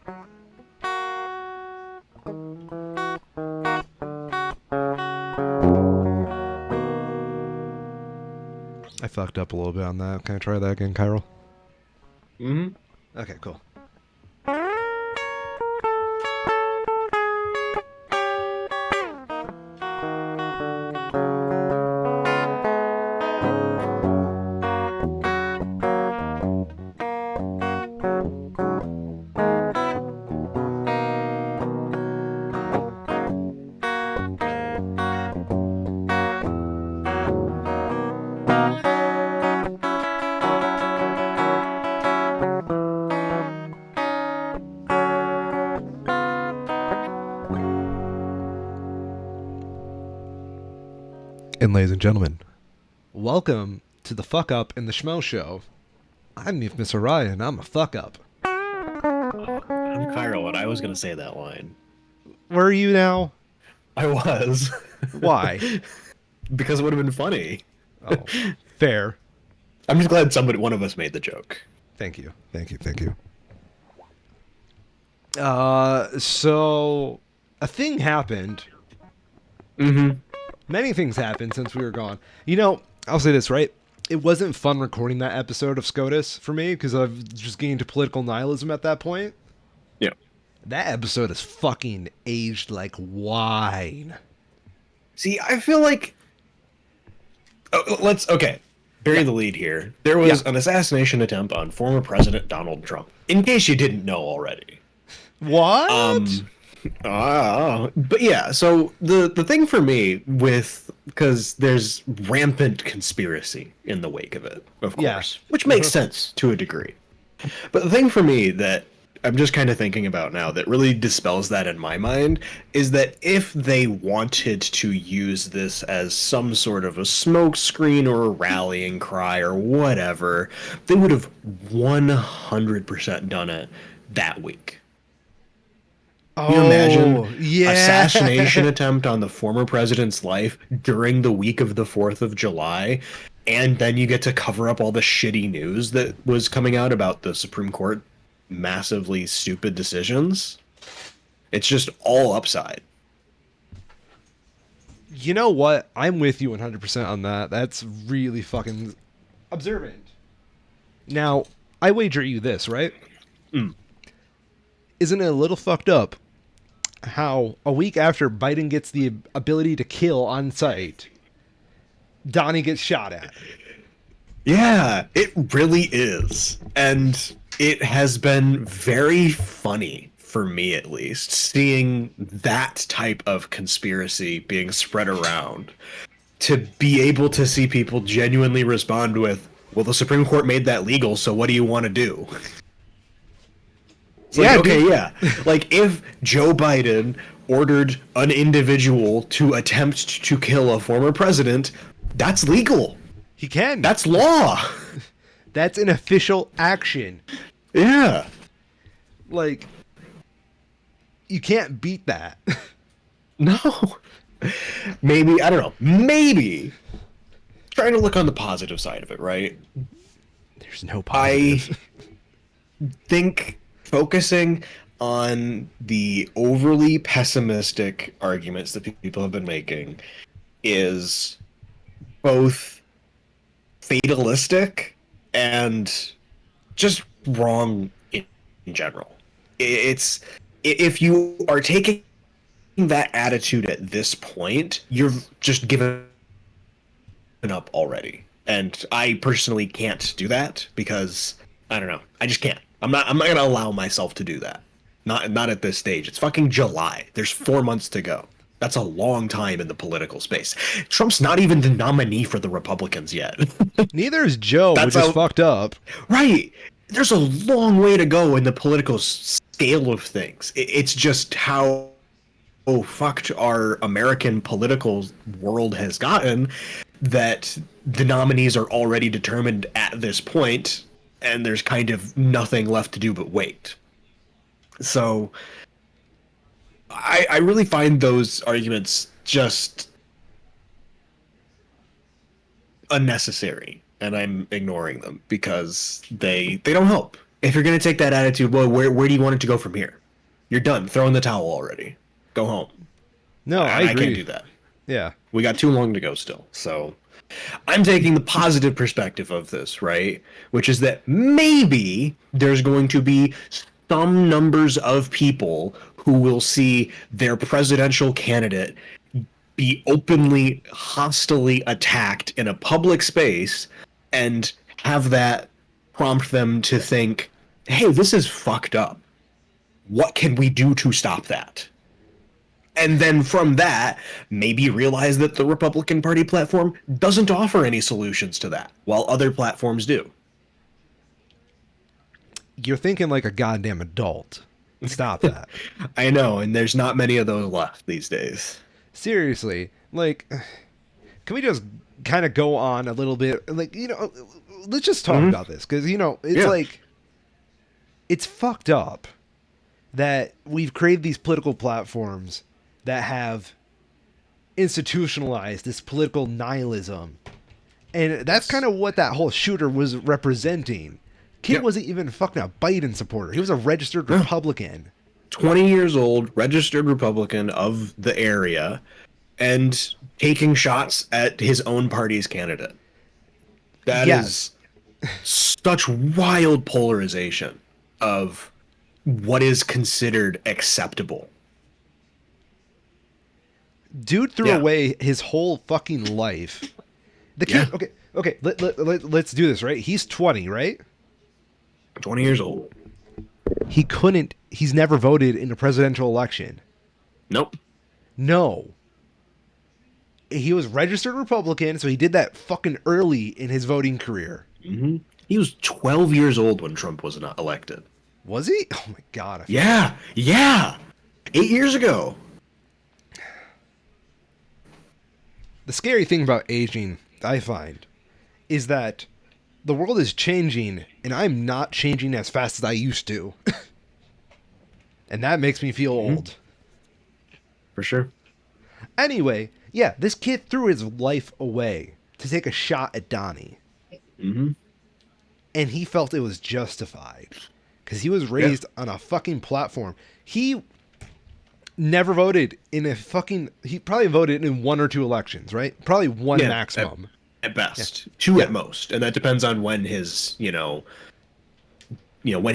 I fucked up a little bit on that. Can I try that again, Kyril? Mm-hmm. Okay, cool. And ladies and gentlemen, welcome to the Fuck Up in the Schmo Show. I'm Mr. Ryan. I'm a fuck up. I'm Cairo, and I was gonna say that line. Where are you now? I was. Why? Because it would have been funny. Oh, fair. I'm just glad one of us made the joke. Thank you. Thank you. Thank you. So a thing happened. Mm-hmm. Many things happened since we were gone. You know, I'll say this, right? It wasn't fun recording that episode of SCOTUS for me because I've just getting to political nihilism at that point. Yeah. That episode is fucking aged like wine. See, I feel like okay. Bury Yeah. the lead here. There was Yeah. an assassination attempt on former President Donald Trump. In case you didn't know already. What? But yeah, so the thing for me with, because there's rampant conspiracy in the wake of it, of Yeah. course, which makes sense to a degree. But the thing for me that I'm just kind of thinking about now that really dispels that in my mind is that if they wanted to use this as some sort of a smokescreen or a rallying cry or whatever, they would have 100% done it that week. Can you imagine Yeah. assassination attempt on the former president's life during the week of the 4th of July, and then you get to cover up all the shitty news that was coming out about the Supreme Court massively stupid decisions? It's just all upside. You know what? I'm with you 100% on that. That's really fucking observant. Now, I wager you this, right? Mm. Isn't it a little fucked up how a week after Biden gets the ability to kill on sight, Donnie gets shot at? Yeah, it really is. And it has been very funny, for me at least, seeing that type of conspiracy being spread around. To be able to see people genuinely respond with, well, the Supreme Court made that legal, so what do you want to do? It's Yeah, like, okay, dude. yeah. Like, if Joe Biden ordered an individual to attempt to kill a former president, that's legal. He can. That's law. That's an official action. Yeah. Like, you can't beat that. No. Maybe, I don't know. Maybe. Trying to look on the positive side of it, right? There's no I positive. think focusing on the overly pessimistic arguments that people have been making is both fatalistic and just wrong in general. It's, if you are taking that attitude at this point, you're just given up already. And I personally can't do that because I don't know. I just can't. I'm not gonna allow myself to do that. Not at this stage. It's fucking July. There's 4 months to go. That's a long time in the political space. Trump's not even the nominee for the Republicans yet. Neither is Joe, That's which is how- fucked up. Right. There's a long way to go in the political scale of things. It's just how fucked our American political world has gotten that the nominees are already determined at this point, and there's kind of nothing left to do but wait. So I really find those arguments just unnecessary, and I'm ignoring them because they don't help. if you're going to take that attitude, well, where do you want it to go from here? You're done. Throw in the towel already. Go home. No, I I can't agree. do that. Yeah. We got too long to go still. So I'm taking the positive perspective of this, right? Which is that maybe there's going to be some numbers of people who will see their presidential candidate be openly, hostilely attacked in a public space and have that prompt them to think, hey, this is fucked up. What can we do to stop that? And then from that, maybe realize that the Republican Party platform doesn't offer any solutions to that, while other platforms do. You're thinking like a goddamn adult. Stop that. I know, and there's not many of those left these days. Seriously, like, can we just kind of go on a little bit? Like, let's just talk about this because it's like it's fucked up that we've created these political platforms that have institutionalized this political nihilism, and that's kind of what that whole shooter was representing. Kid wasn't even fucking a Biden supporter. He was a registered Republican. 20 years old, registered Republican of the area, and taking shots at his own party's candidate. That is such wild polarization of what is considered acceptable. Dude threw away his whole fucking life. The kid, okay, let's do this, right? He's 20, right? 20 years old. He's never voted in a presidential election. Nope. No. He was registered Republican, so he did that fucking early in his voting career. Mm-hmm. He was 12 years old when Trump was not elected. Was he? Oh my god. Yeah. 8 years ago. The scary thing about aging, I find, is that the world is changing, and I'm not changing as fast as I used to. And that makes me feel old. For sure. Anyway, yeah, this kid threw his life away to take a shot at Donnie. Mm-hmm. And he felt it was justified. Because he was raised on a fucking platform. He never voted in a fucking... He probably voted in 1 or 2 elections, right? Probably one maximum. At best. 2 at most. And that depends on when his, when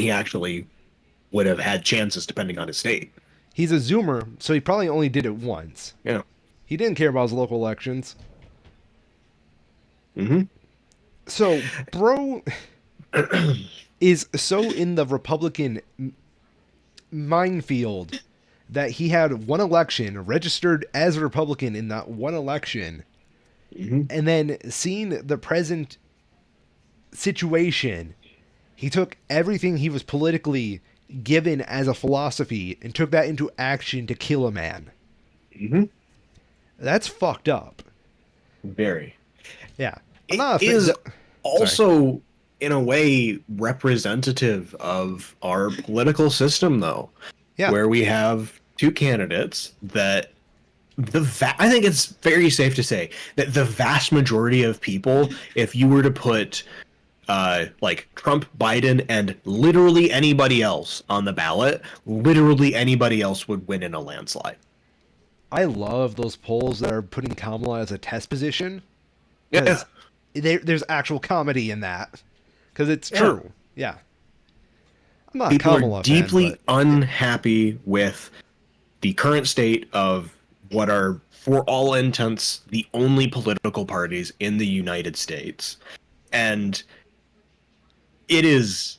he actually would have had chances depending on his state. He's a Zoomer, so he probably only did it once. Yeah. He didn't care about his local elections. Mm-hmm. So, bro is so in the Republican minefield that he had one election, registered as a Republican in that one election, and then seeing the present situation, he took everything he was politically given as a philosophy and took that into action to kill a man. Mm-hmm. That's fucked up. Very. Yeah. It is also, in a way, representative of our political system, though. Yeah. Where we have 2 candidates that I think it's very safe to say that the vast majority of people, if you were to put like Trump, Biden, and literally anybody else on the ballot, literally anybody else would win in a landslide. I love those polls that are putting Kamala as a test position. Yeah. There's actual comedy in that. Because it's true. Yeah. I'm not People a Kamala are deeply fan, unhappy with the current state of what are, for all intents, the only political parties in the United States. And it is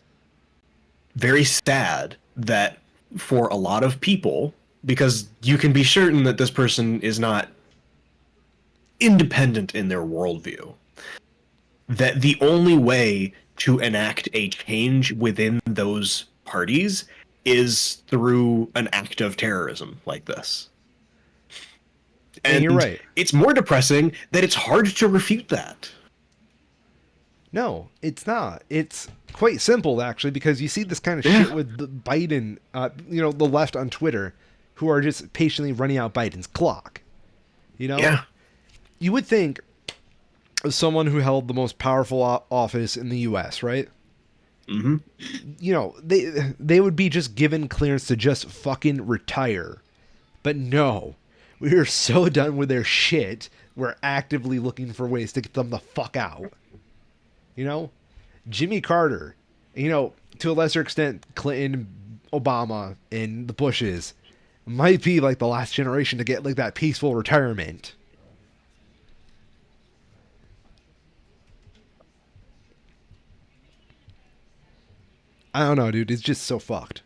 very sad that for a lot of people, because you can be certain that this person is not independent in their worldview, that the only way to enact a change within those parties is through an act of terrorism like this. And you're right. It's more depressing that it's hard to refute that. No, it's not. It's quite simple, actually, because you see this kind of shit with Biden, the left on Twitter, who are just patiently running out Biden's clock. Yeah. You would think of someone who held the most powerful office in the U.S., right? Mm-hmm. You know, they would be just given clearance to just fucking retire. But no, we are so done with their shit. We're actively looking for ways to get them the fuck out. You know, Jimmy Carter, you know, to a lesser extent, Clinton, Obama, and the Bushes might be like the last generation to get like that peaceful retirement. I don't know, dude. It's just so fucked.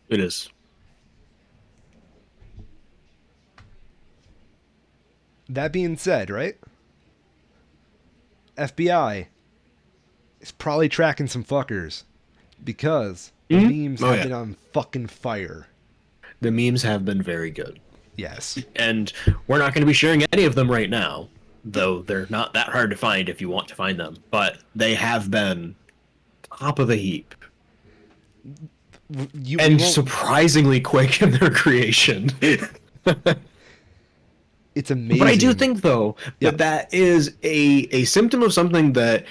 It is. That being said, right? FBI is probably tracking some fuckers because the Mm-hmm. memes Oh have yeah, been on fucking fire. the memes have been very good, Yes. and we're not going to be sharing any of them right now, though they're not that hard to find if you want to find them. But they have been top of the heap We and won't. surprisingly quick in their creation. It's But I do amazing. think, though, Yeah. that is a symptom of something that,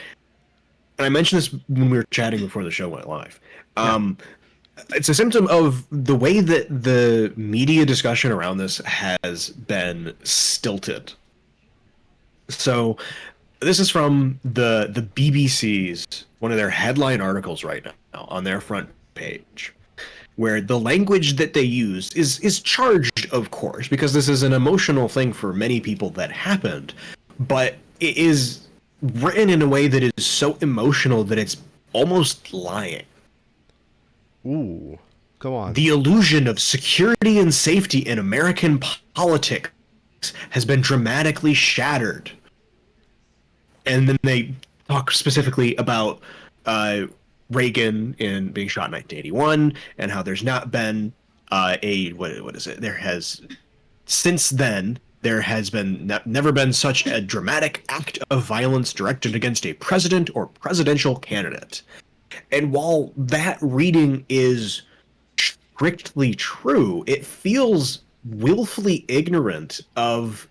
and I mentioned this when we were chatting before the show went live. Yeah. It's a symptom of the way that the media discussion around this has been stilted. So, this is from the BBC's one of their headline articles right now on their front page, where the language that they use is charged, of course, because this is an emotional thing for many people that happened, but it is written in a way that is so emotional that it's almost lying. Ooh. Go on. The illusion of security and safety in American politics has been dramatically shattered. And then they talk specifically about Reagan in being shot in 1981 and how there's not been what is it? There has since then there has been never been such a dramatic act of violence directed against a president or presidential candidate. And while that reading is strictly true, it feels willfully ignorant of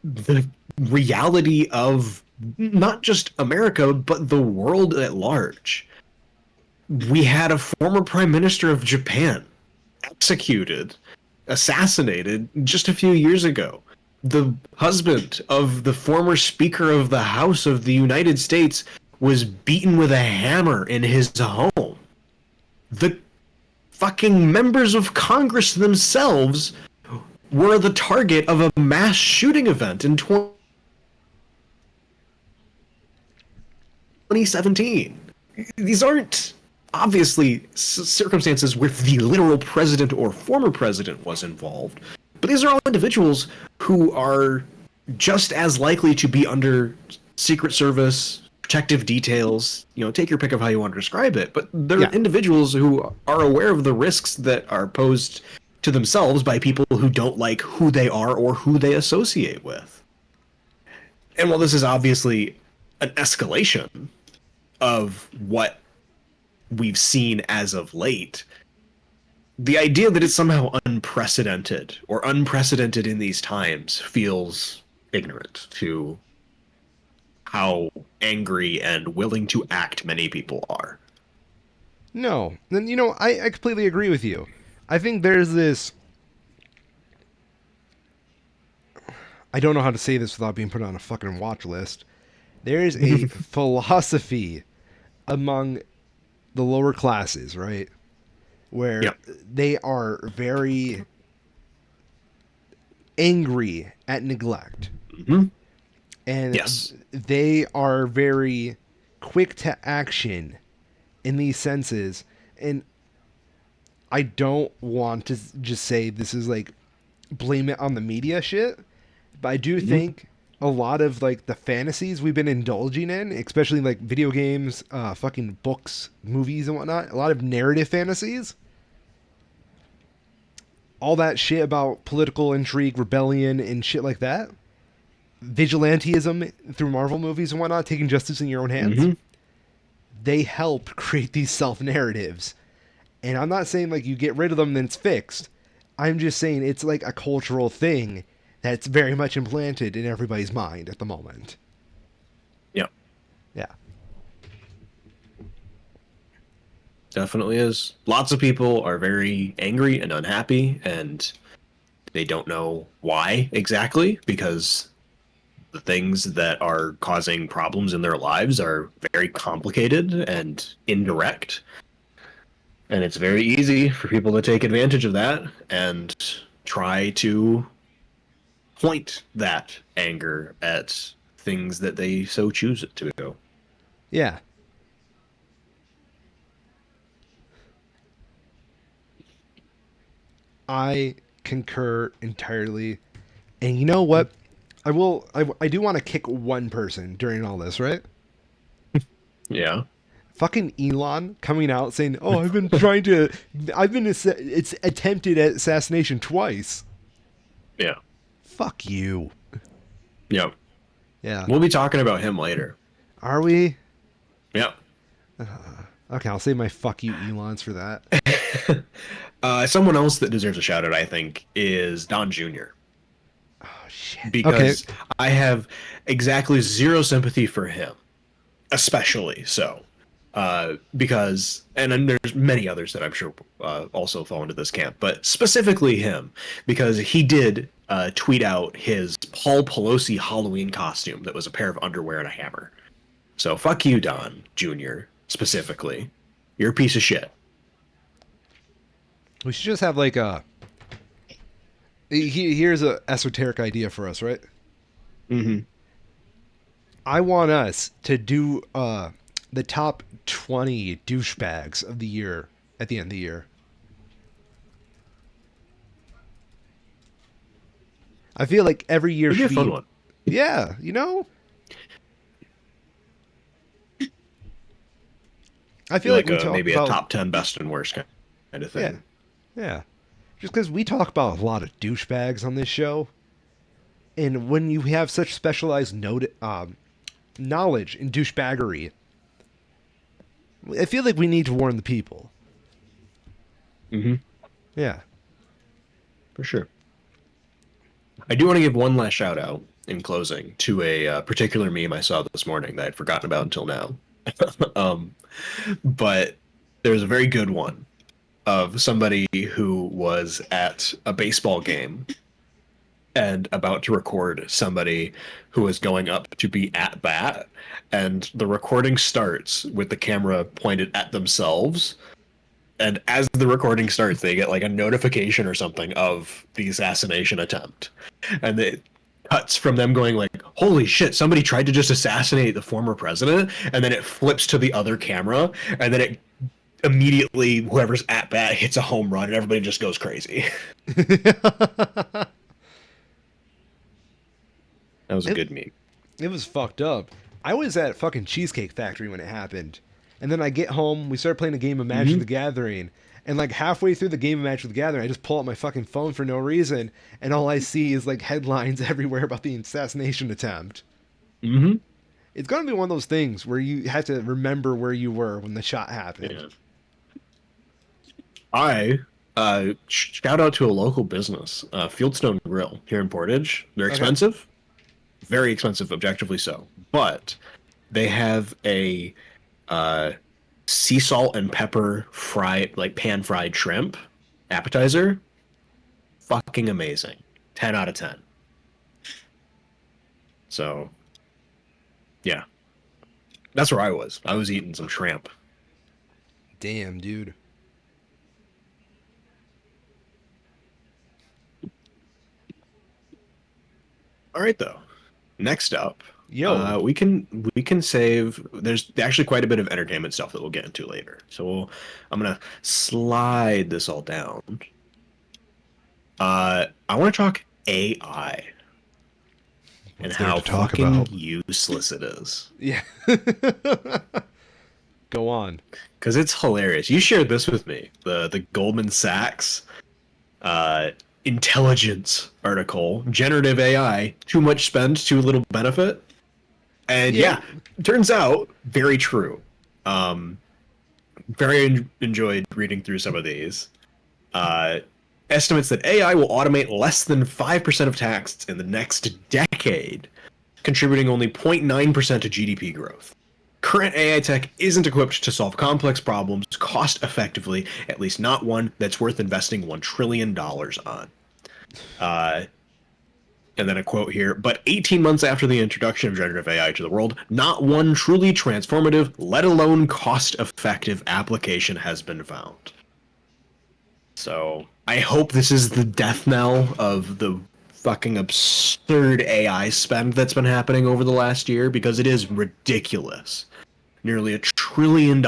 the reality of not just America, but the world at large. We had a former prime minister of Japan executed, assassinated just a few years ago. The husband of the former Speaker of the House of the United States was beaten with a hammer in his home. The fucking members of Congress themselves were the target of a mass shooting event in 2017. These aren't obviously circumstances where the literal president or former president was involved, but these are all individuals who are just as likely to be under Secret Service protective details. You know, take your pick of how you want to describe it, but they're Yeah. individuals who are aware of the risks that are posed to themselves by people who don't like who they are or who they associate with. And while this is obviously an escalation of what we've seen as of late, the idea that it's somehow unprecedented or unprecedented in these times feels ignorant to how angry and willing to act many people are. No. Then, you know, I completely agree with you. I think there's this. I don't know how to say this without being put on a fucking watch list. There's a philosophy among the lower classes, right? Where Yeah. they are very angry at neglect. Mm-hmm. And Yes. they are very quick to action in these senses. And I don't want to just say this is like blame it on the media shit, but I do Mm-hmm. think a lot of like the fantasies we've been indulging in, especially like video games, fucking books, movies, and whatnot, a lot of narrative fantasies, all that shit about political intrigue, rebellion, and shit like that, vigilantism through Marvel movies and whatnot, taking justice in your own hands, Mm-hmm. they help create these self narratives. And I'm not saying like you get rid of them, then it's fixed. I'm just saying it's like a cultural thing that's very much implanted in everybody's mind at the moment. Yeah. Yeah. definitely is. Lots of people are very angry and unhappy, and they don't know why exactly, because the things that are causing problems in their lives are very complicated and indirect. And it's very easy for people to take advantage of that and try to point that anger at things that they so choose it to go. Yeah. I concur entirely. And you know what? I do want to kick one person during all this, right? Yeah. Fucking Elon coming out saying, "Oh, it's attempted at assassination twice." Yeah. Fuck you. Yep. Yeah. We'll be talking about him later. Are we? Yep. Okay, I'll save my fuck you Elons for that. Someone else that deserves a shout out, I think, is Don Jr. Oh shit. Okay. Because I have exactly zero sympathy for him, especially so. Because, and then there's many others that I'm sure also fall into this camp, but specifically him, because he did tweet out his Paul Pelosi Halloween costume that was a pair of underwear and a hammer. So fuck you, Don Jr., specifically. You're a piece of shit. We should just have like a. Here's a esoteric idea for us, right? Mm-hmm. I want us to do the top 20 douchebags of the year at the end of the year. I feel like every year It'd be a should fun be. one. Yeah, you know? I feel like we talk Maybe a about. top 10 best and worst kind of Yeah, thing. yeah. Just because we talk about a lot of douchebags on this show, and when you have such specialized knowledge in douchebaggery, I feel like we need to warn the people. Mm-hmm. Yeah. For sure. I do want to give one last shout out in closing to a particular meme I saw this morning that I'd forgotten about until now. um, but there's a very good one of somebody who was at a baseball game and about to record somebody who is going up to be at bat, and the recording starts with the camera pointed at themselves, and as the recording starts they get like a notification or something of the assassination attempt, and it cuts from them going like, holy shit, somebody tried to just assassinate the former president, and then it flips to the other camera, and then it immediately, whoever's at bat hits a home run and everybody just goes crazy. That was a good meme. It was fucked up. I was at fucking Cheesecake Factory when it happened. And then I get home, we start playing a game of Magic the Gathering. And like halfway through the game of Magic the Gathering, I just pull out my fucking phone for no reason. And all I see is like headlines everywhere about the assassination attempt. Mm-hmm. It's going to be one of those things where you have to remember where you were when the shot happened. Yeah. I shout out to a local business, Fieldstone Grill here in Portage. They're expensive, very expensive, objectively so. But they have a sea salt and pepper fried, like pan fried shrimp appetizer. Fucking amazing. 10 out of 10. So, yeah. That's where I was. I was eating some shrimp. Damn, dude. All right, though. Next up, Yo. we can save. There's actually quite a bit of entertainment stuff that we'll get into later. So I'm gonna slide this all down. I want to talk AI and how fucking useless it is. Yeah. Go on. Because it's hilarious. You shared this with me, the Goldman Sachs intelligence article, generative AI, too much spend, too little benefit. And yeah, turns out very true. Very enjoyed reading through some of these. Estimates that AI will automate less than 5% of tasks in the next decade, contributing only 0.9% to GDP growth. current AI tech isn't equipped to solve complex problems cost effectively, at least not one that's worth investing $1 trillion on. Uh, and then a quote here, but 18 months after the introduction of generative AI to the world, not one truly transformative, let alone cost-effective application has been found. So I hope this is the death knell of the fucking absurd AI spend that's been happening over the last year, because it is ridiculous. Nearly $1 trillion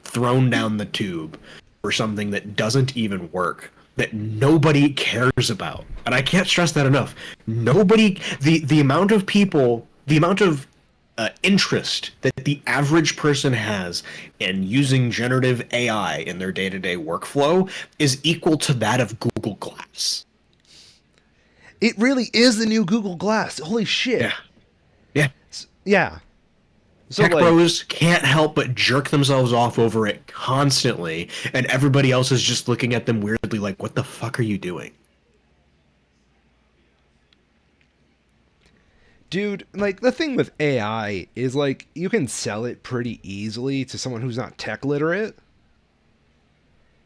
thrown down the tube for something that doesn't even work, that nobody cares about. And I can't stress that enough. Nobody, the amount of people, the amount of interest that the average person has in using generative AI in their day-to-day workflow is equal to that of Google Glass. It really is the new Google Glass. Holy shit. Yeah. Yeah. Yeah. So Tech bros can't help but jerk themselves off over it constantly, and everybody else is just looking at them weirdly like, what the fuck are you doing? dude, like the thing with AI is like you can sell it pretty easily to someone who's not tech literate.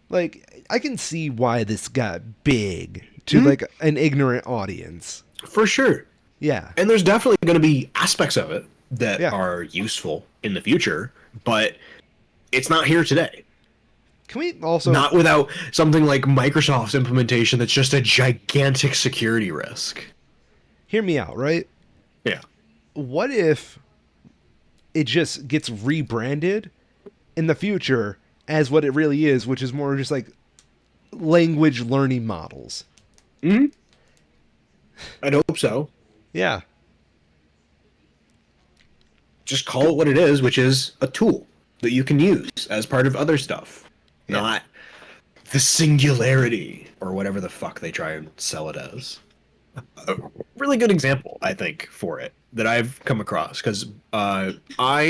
Like I can see why this got big to like an ignorant audience. For sure. Yeah. And there's definitely going to be aspects of it that Yeah. are useful in the future, but it's not here today. Can we also Not without something like Microsoft's implementation that's just a gigantic security risk. hear me out, right? Yeah. What if it just gets rebranded in the future as what it really is, which is more just like language learning models? Mm-hmm. I'd hope so. Yeah. Just call it what it is, which is a tool that you can use as part of other stuff, Yeah. not the singularity or whatever the fuck they try and sell it as. A really good example, I think, for it that I've come across, because I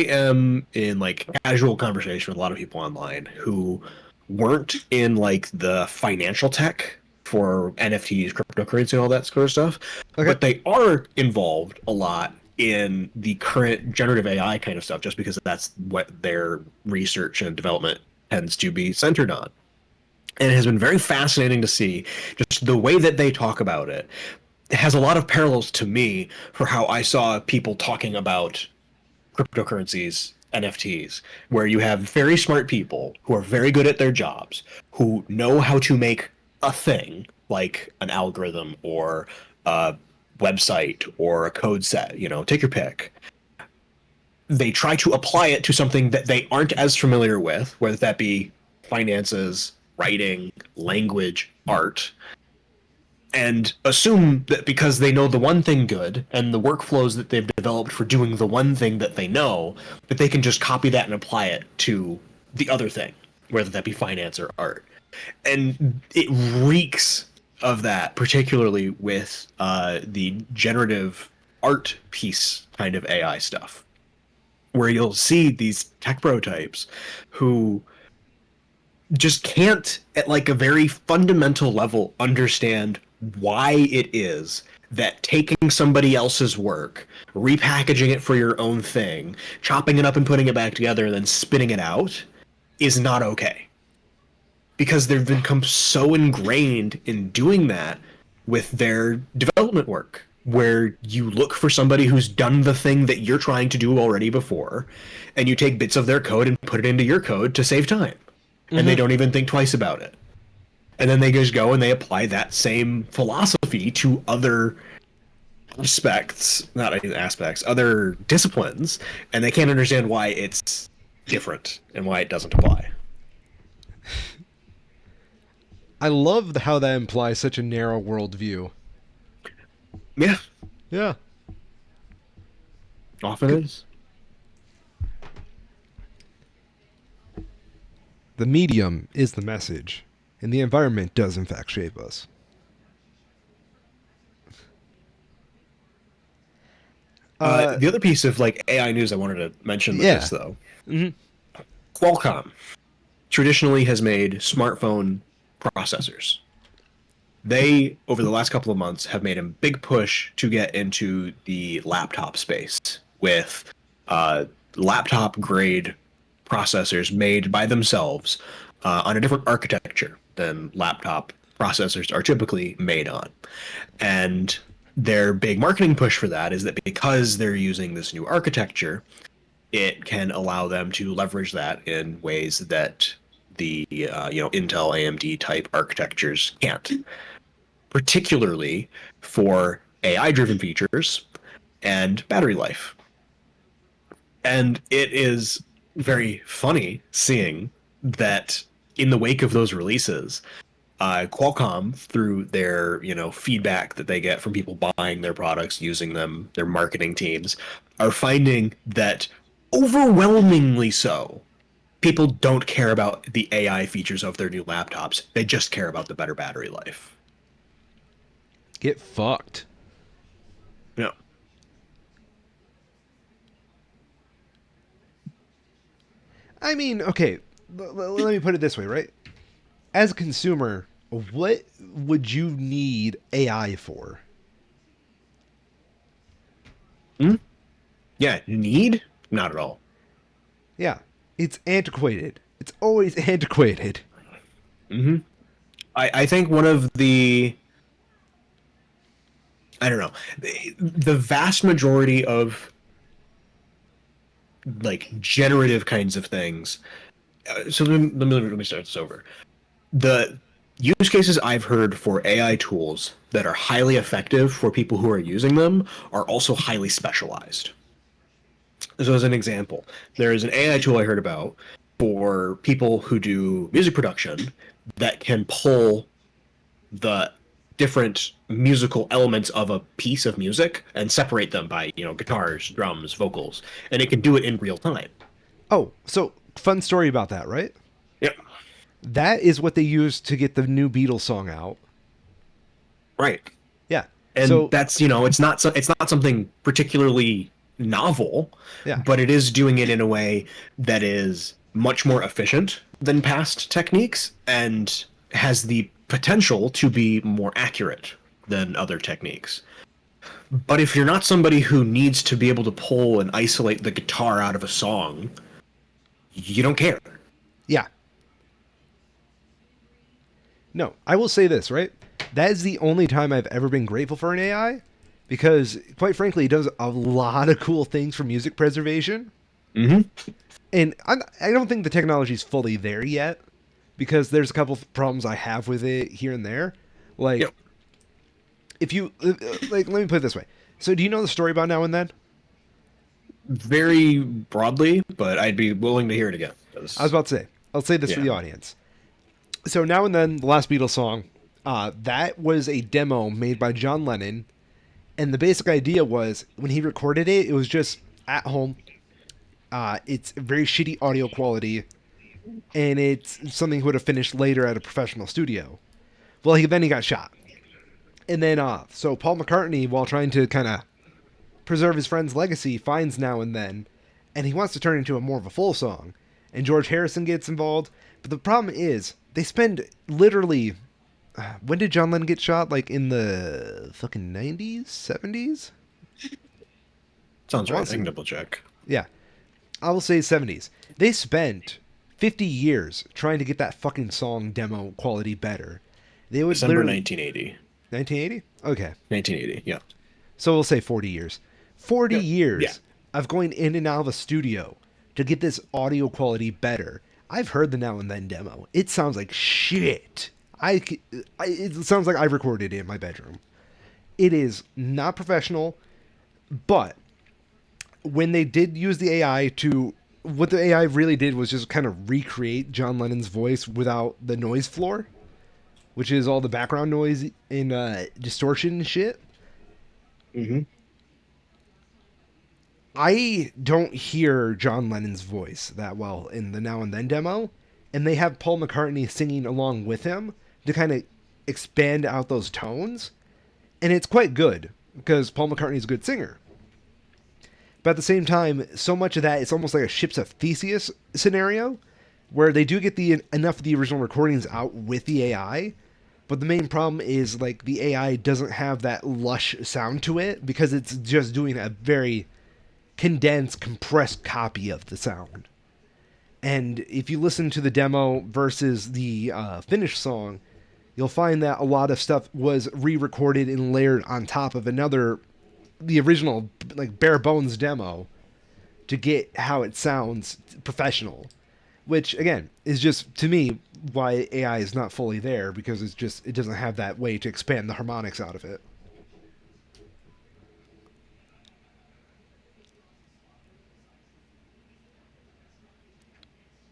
am in like casual conversation with a lot of people online who weren't in like the financial tech for NFTs, cryptocurrency, and all that sort of stuff, Okay. but they are involved a lot in the current generative AI kind of stuff, just because that's what their research and development tends to be centered on. And it has been very fascinating to see just the way that they talk about it. It has a lot of parallels to me for how I saw people talking about cryptocurrencies, NFTs, where you have very smart people who are very good at their jobs, who know how to make a thing like an algorithm or a website or a code set, you know, take your pick. They try to apply it to something that they aren't as familiar with, whether that be finances, writing, language, art, and assume that because they know the one thing good and the workflows that they've developed for doing the one thing that they know, that they can just copy that and apply it to the other thing, whether that be finance or art. And it reeks of that, particularly with the generative art piece kind of AI stuff, where you'll see these tech prototypes who just can't, at like a very fundamental level, understand why it is that taking somebody else's work, repackaging it for your own thing, chopping it up and putting it back together, and then spitting it out is not okay. Because they've become so ingrained in doing that with their development work, where you look for somebody who's done the thing that you're trying to do already before, and you take bits of their code and put it into your code to save time. And they don't even think twice about it. And then they just go and they apply that same philosophy to other aspects, not aspects, other disciplines, and they can't understand why it's different and why it doesn't apply. I love how that implies such a narrow worldview. Yeah, Yeah. often is. The medium is the message, and the environment does in fact shape us. The other piece of like AI news I wanted to mention with this, though, Qualcomm traditionally has made smartphone processors. They, over the last couple of months, have made a big push to get into the laptop space with laptop grade processors made by themselves on a different architecture than laptop processors are typically made on. And their big marketing push for that is that because they're using this new architecture, it can allow them to leverage that in ways that the Intel AMD type architectures can't, particularly for AI driven features and battery life. And it is very funny seeing that in the wake of those releases, Qualcomm, through their feedback that they get from people buying their products, using them, their marketing teams, are finding that overwhelmingly so, people don't care about the AI features of their new laptops. They just care about the better battery life. Get fucked. Yeah. I mean, okay, let me put it this way, right? As a consumer, what would you need AI for? Hmm? Yeah, need? Not at all. Yeah, it's antiquated. It's always antiquated. Hmm. I think one of the I don't know the vast majority of like generative kinds of things. So let me start this over. The use cases I've heard for AI tools that are highly effective for people who are using them are also highly specialized. So, as an example, there is an AI tool I heard about for people who do music production that can pull the different musical elements of a piece of music and separate them by, guitars, drums, vocals, and it can do it in real time. Oh, so fun story about that, right? Yep. That is what they used to get the new Beatles song out. Right. Yeah. And So, that's it's not something particularly novel, yeah. but it is doing it in a way that is much more efficient than past techniques and has the potential to be more accurate than other techniques. But if you're not somebody who needs to be able to pull and isolate the guitar out of a song, you don't care. Yeah. No, I will say this, right? That is the only time I've ever been grateful for an AI because, quite frankly, it does a lot of cool things for music preservation. Mm-hmm. And I don't think the technology is fully there yet because there's a couple of problems I have with it here and there. Like, Yep. if you, like, let me put it this way. So, do you know the story about Now and Then? Very broadly, but I'd be willing to hear it again. I was about to say, I'll say this for Yeah. the audience. So, Now and Then, the last Beatles song, that was a demo made by John Lennon. And the basic idea was when he recorded it, it was just at home. It's very shitty audio quality, and it's something he would have finished later at a professional studio. Well, then he got shot. And then, so Paul McCartney, while trying to kind of preserve his friend's legacy, finds Now and Then, and he wants to turn it into a more of a full song. And George Harrison gets involved. But the problem is, they spend literally. When did John Lennon get shot? Like in the fucking 90s? 70s? Sounds right. I Awesome. can double check. Yeah. I will say 70s. They spent 50 years trying to get that fucking song demo quality better. They would December literally 1980. 1980? Okay. 1980. Yeah. So we'll say 40 years. 40 Yep. Yeah. years of going in and out of a studio to get this audio quality better. I've heard the Now and Then demo. It sounds like shit. It sounds like I recorded it in my bedroom. It is not professional, but when they did use the AI to, what the AI really did was just kind of recreate John Lennon's voice without the noise floor, which is all the background noise and distortion and shit. Mm-hmm. I don't hear John Lennon's voice that well in the Now and Then demo, and they have Paul McCartney singing along with him to kind of expand out those tones, and it's quite good because Paul McCartney's a good singer. But at the same time, so much of that it's almost like a Ships of Theseus scenario, where they do get the enough of the original recordings out with the AI, but the main problem is like the AI doesn't have that lush sound to it because it's just doing a very condensed, compressed copy of the sound. And if you listen to the demo versus the finished song, you'll find that a lot of stuff was re-recorded and layered on top of the original, like, bare bones demo to get how it sounds professional. Which, again, is just, to me, why AI is not fully there, because it doesn't have that way to expand the harmonics out of it.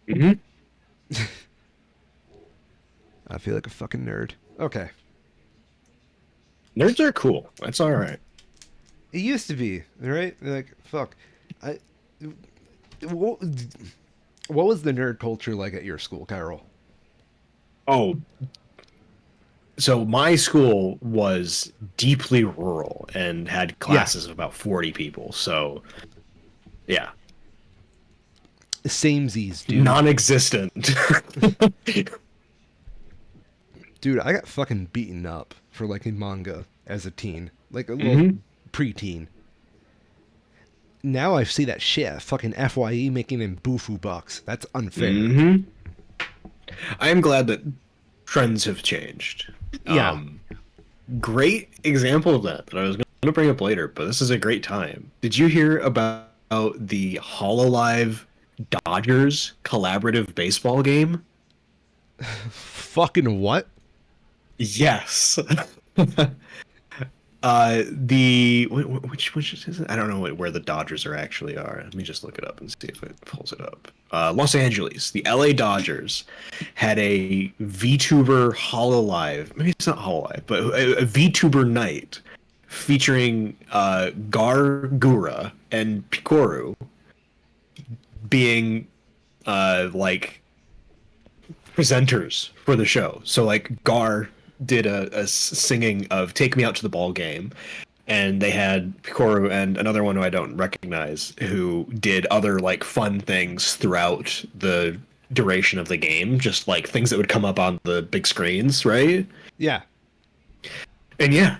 Mm-hmm. I feel like a fucking nerd. Okay. Nerds are cool. That's all right. It used to be, right? Like, fuck. I, what, what was the nerd culture like at your school, Carol? Oh, so my school was deeply rural and had Yeah. classes of about 40 people. So, yeah, Samesies, dude. non-existent. Dude, I got fucking beaten up for liking manga as a teen. Like a little Mm-hmm. preteen. Now I see that shit. Fucking FYE making him bufu bucks. That's unfair. Mm-hmm. I am glad that trends have changed. Yeah. Great example of that I was going to bring up later, but this is a great time. Did you hear about the Hololive Dodgers collaborative baseball game? Fucking what? Yes. Which is it? I don't know where the Dodgers are actually are. Let me just look it up and see if it pulls it up. Los Angeles, the LA Dodgers had a VTuber Hololive. Maybe it's not Hololive, but a VTuber night featuring Gar Gura and Pikoru being like presenters for the show. So like Gar did a singing of "Take Me Out to the Ball Game," and they had Pikoru and another one who I don't recognize who did other like fun things throughout the duration of the game, just like things that would come up on the big screens, right? Yeah. And yeah,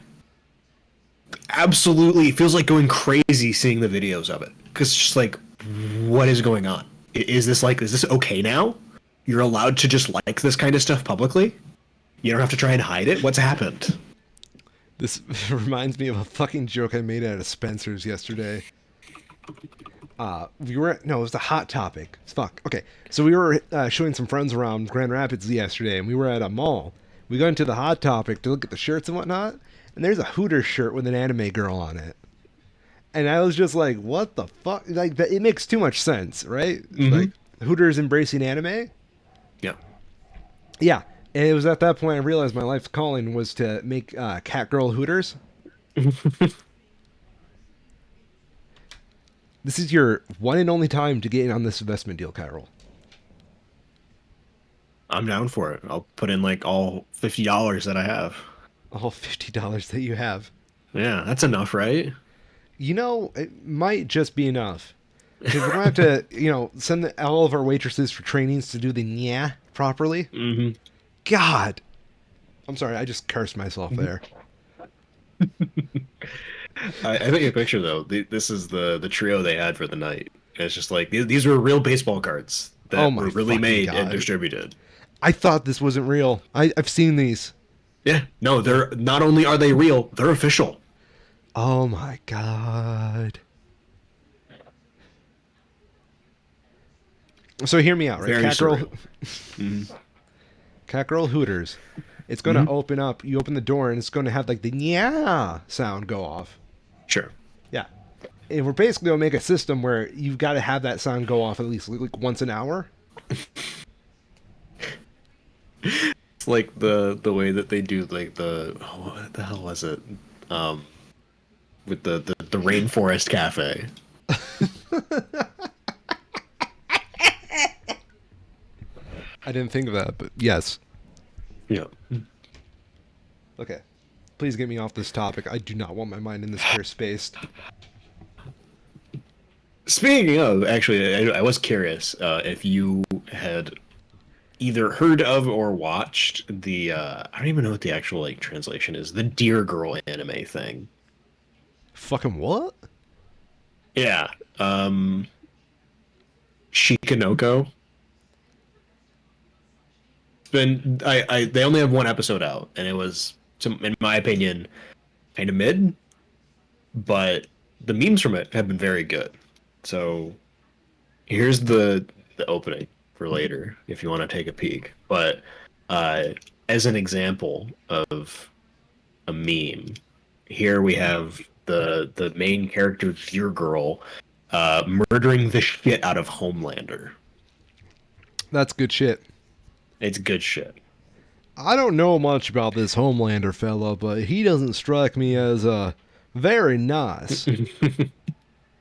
absolutely, it feels like going crazy seeing the videos of it because it's just like, what is going on? Is this okay now? You're allowed to just like this kind of stuff publicly? You don't have to try and hide it? What's happened? This reminds me of a fucking joke I made out of Spencer's yesterday. It was a Hot Topic. Fuck. Okay. So we were showing some friends around Grand Rapids yesterday, and we were at a mall. We got into the Hot Topic to look at the shirts and whatnot, and there's a Hooters shirt with an anime girl on it. And I was just like, what the fuck? Like, it makes too much sense, right? Mm-hmm. Like, Hooters embracing anime? Yeah. Yeah. And it was at that point I realized my life's calling was to make cat girl Hooters. This is your one and only time to get in on this investment deal, Carol. I'm down for it. I'll put in like all $50 that I have. All $50 that you have. Yeah, that's enough, right? You know, it might just be enough. Because we're going to have to, send all of our waitresses for trainings to do the nya properly. Mm-hmm. God. I'm sorry, I just cursed myself there. I think a picture though. This is the trio they had for the night. And it's just like these were real baseball cards that were really made and distributed. I thought this wasn't real. I've seen these. Yeah, no, they're not only are they real, they're official. Oh my god. So hear me out, right? Very Cat Girl, surreal. Cat Girl Hooters. It's going to open up. You open the door, and it's going to have like the yeah sound go off. Sure. Yeah. And we're basically going to make a system where you've got to have that sound go off at least like once an hour. It's like the way that they do like what the hell was it? With the Rainforest Cafe. I didn't think of that, but yes. Yeah. Okay. Please get me off this topic. I do not want my mind in this pure space. Speaking of, actually, I was curious if you had either heard of or watched the I don't even know what the actual like translation is, the Deer Girl anime thing. Fucking what? Yeah. Shikanoko. Been they only have one episode out, and it was, in my opinion, kind of mid, but the memes from it have been very good. So here's the opening for later if you want to take a peek. But uh, as an example of a meme, here we have the main character, Gear Girl, murdering the shit out of Homelander. That's good shit. It's good shit. I don't know much about this Homelander fella, but he doesn't strike me as very nice.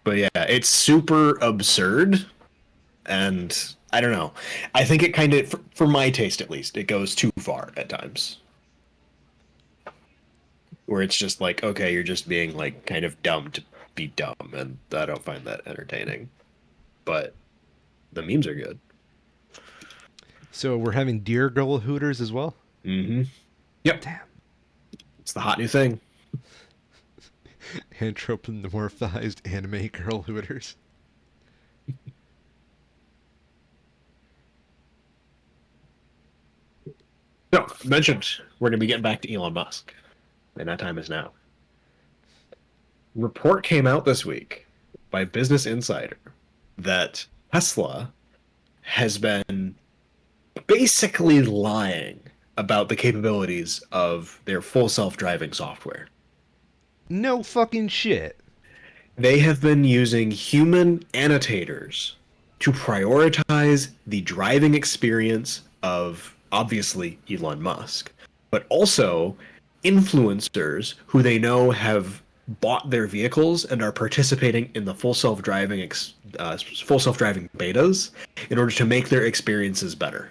But yeah, it's super absurd, and I don't know. I think it kind of, for my taste at least, it goes too far at times. Where it's just like, okay, you're just being like kind of dumb to be dumb, and I don't find that entertaining. But the memes are good. So we're having Deer Girl Hooters as well? Mm-hmm. Yep. Damn. It's the hot new thing. Anthropomorphized anime girl Hooters. So, mentioned, we're going to be getting back to Elon Musk, and that time is now. Report came out this week by Business Insider that Tesla has been basically lying about the capabilities of their full self-driving software. No fucking shit. They have been using human annotators to prioritize the driving experience of, obviously, Elon Musk, but also influencers who they know have bought their vehicles and are participating in the full self-driving betas in order to make their experiences better.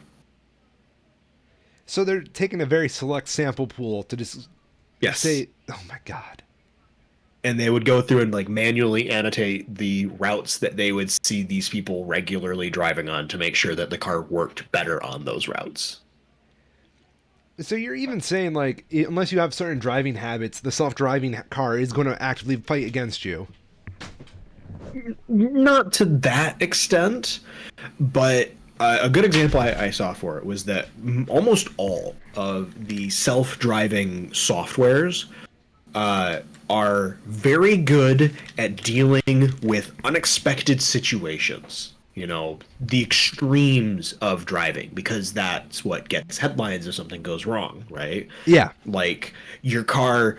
So they're taking a very select sample pool to just Yes. say, oh my god. And they would go through and like manually annotate the routes that they would see these people regularly driving on to make sure that the car worked better on those routes. So you're even saying, like, unless you have certain driving habits, the self-driving car is going to actively fight against you. Not to that extent, but a good example I saw for it was that almost all of the self-driving softwares are very good at dealing with unexpected situations. You know, the extremes of driving, because that's what gets headlines if something goes wrong, right? Yeah. Like your car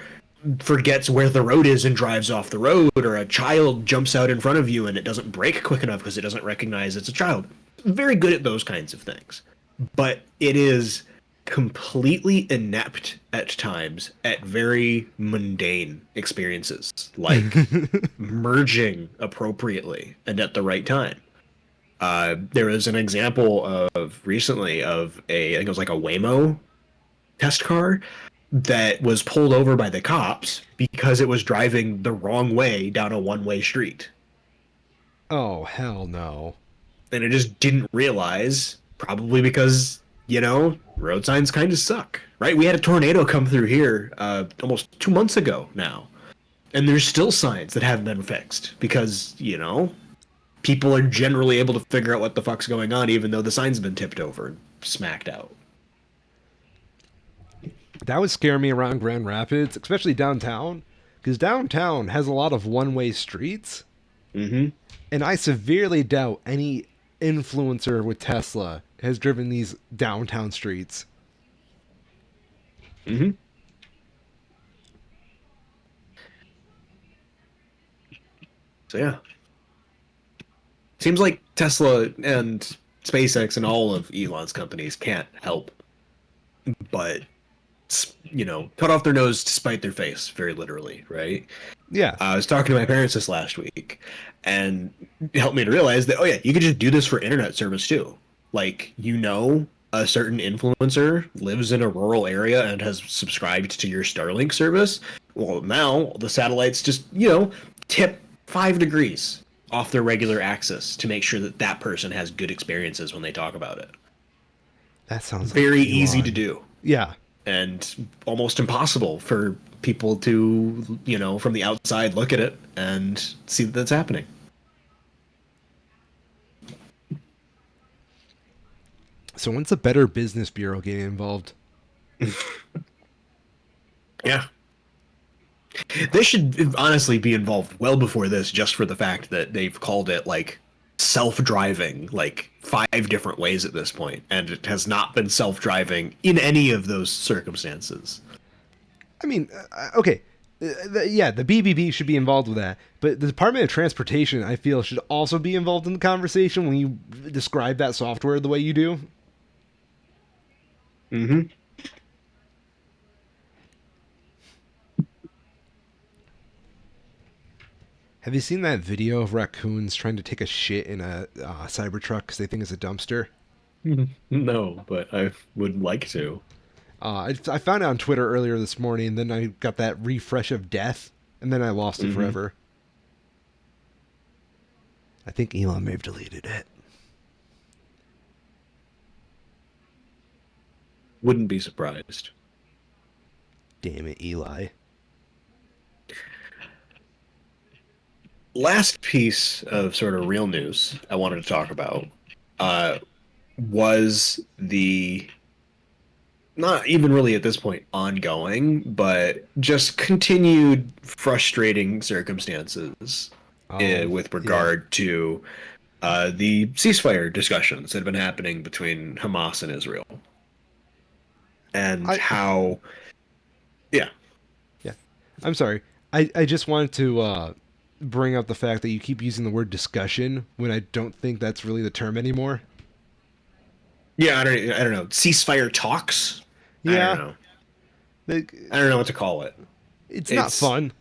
forgets where the road is and drives off the road, or a child jumps out in front of you and it doesn't brake quick enough because it doesn't recognize it's a child. Very good at those kinds of things. But it is completely inept at times at very mundane experiences, like merging appropriately and at the right time. There was an example of recently of I think it was like a Waymo test car that was pulled over by the cops because it was driving the wrong way down a one-way street. Oh, hell no. And it just didn't realize, probably because, road signs kind of suck, right? We had a tornado come through here almost 2 months ago now. And there's still signs that haven't been fixed because, people are generally able to figure out what the fuck's going on, even though the sign's been tipped over and smacked out. That would scare me around Grand Rapids, especially downtown, because downtown has a lot of one-way streets. Mm-hmm. And I severely doubt any influencer with Tesla has driven these downtown streets. Mm-hmm. So yeah. Seems like Tesla and SpaceX and all of Elon's companies can't help but, cut off their nose to spite their face, very literally, right? Yeah. I was talking to my parents this last week, and it helped me to realize that, oh yeah, you could just do this for internet service too. Like, a certain influencer lives in a rural area and has subscribed to your Starlink service. Well, now the satellites just, tip 5 degrees off their regular axis to make sure that that person has good experiences when they talk about it. That sounds Very like easy Elon. to do. Yeah. and almost impossible for people to, from the outside look at it and see that that's happening. So when's the Better Business Bureau getting involved? Yeah. They should honestly be involved well before this, just for the fact that they've called it like self-driving like 5 different ways at this point, and it has not been self-driving in any of those circumstances. I mean, okay. Yeah, the BBB should be involved with that, but the Department of Transportation, I feel, should also be involved in the conversation when you describe that software the way you do. Mm-hmm. Have you seen that video of raccoons trying to take a shit in a Cybertruck because they think it's a dumpster? No, but I would like to. I found it on Twitter earlier this morning, and then I got that refresh of death, and then I lost it Mm-hmm. forever. I think Elon may have deleted it. Wouldn't be surprised. Damn it, Eli. Last piece of sort of real news I wanted to talk about uh, was the, not even really at this point ongoing, but just continued frustrating circumstances with Yeah. regard to the ceasefire discussions that have been happening between Hamas and Israel, and I how, yeah, Yeah. I'm sorry. I just wanted to bring up the fact that you keep using the word discussion when I don't think that's really the term anymore. yeah, I don't know, ceasefire talks. I don't Yeah. know. Like, I don't know what to call it. it's not It's fun.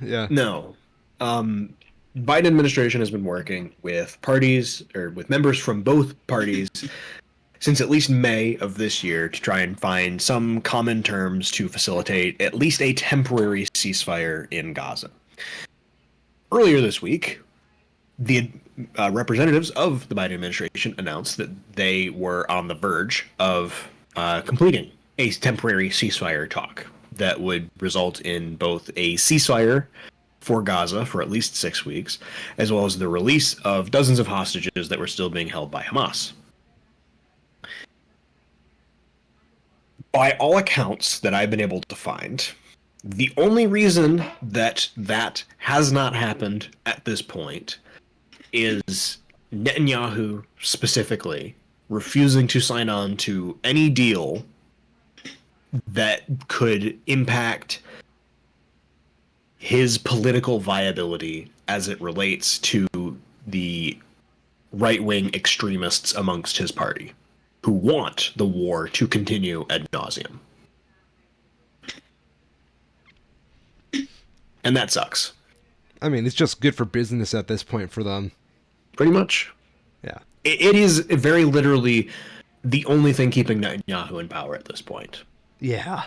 Yeah. No. Um, Biden administration has been working with parties, or with members from both parties, since at least May of this year, to try and find some common terms to facilitate at least a temporary ceasefire in Gaza. Earlier this week, the representatives of the Biden administration announced that they were on the verge of completing a temporary ceasefire talk that would result in both a ceasefire for Gaza for at least 6 weeks, as well as the release of dozens of hostages that were still being held by Hamas. By all accounts that I've been able to find, the only reason that that has not happened at this point is Netanyahu specifically refusing to sign on to any deal that could impact his political viability as it relates to the right-wing extremists amongst his party who want the war to continue ad nauseum. And that sucks. I mean, it's just good for business at this point for them. Pretty much. Yeah. It is very literally the only thing keeping Netanyahu in power at this point. Yeah.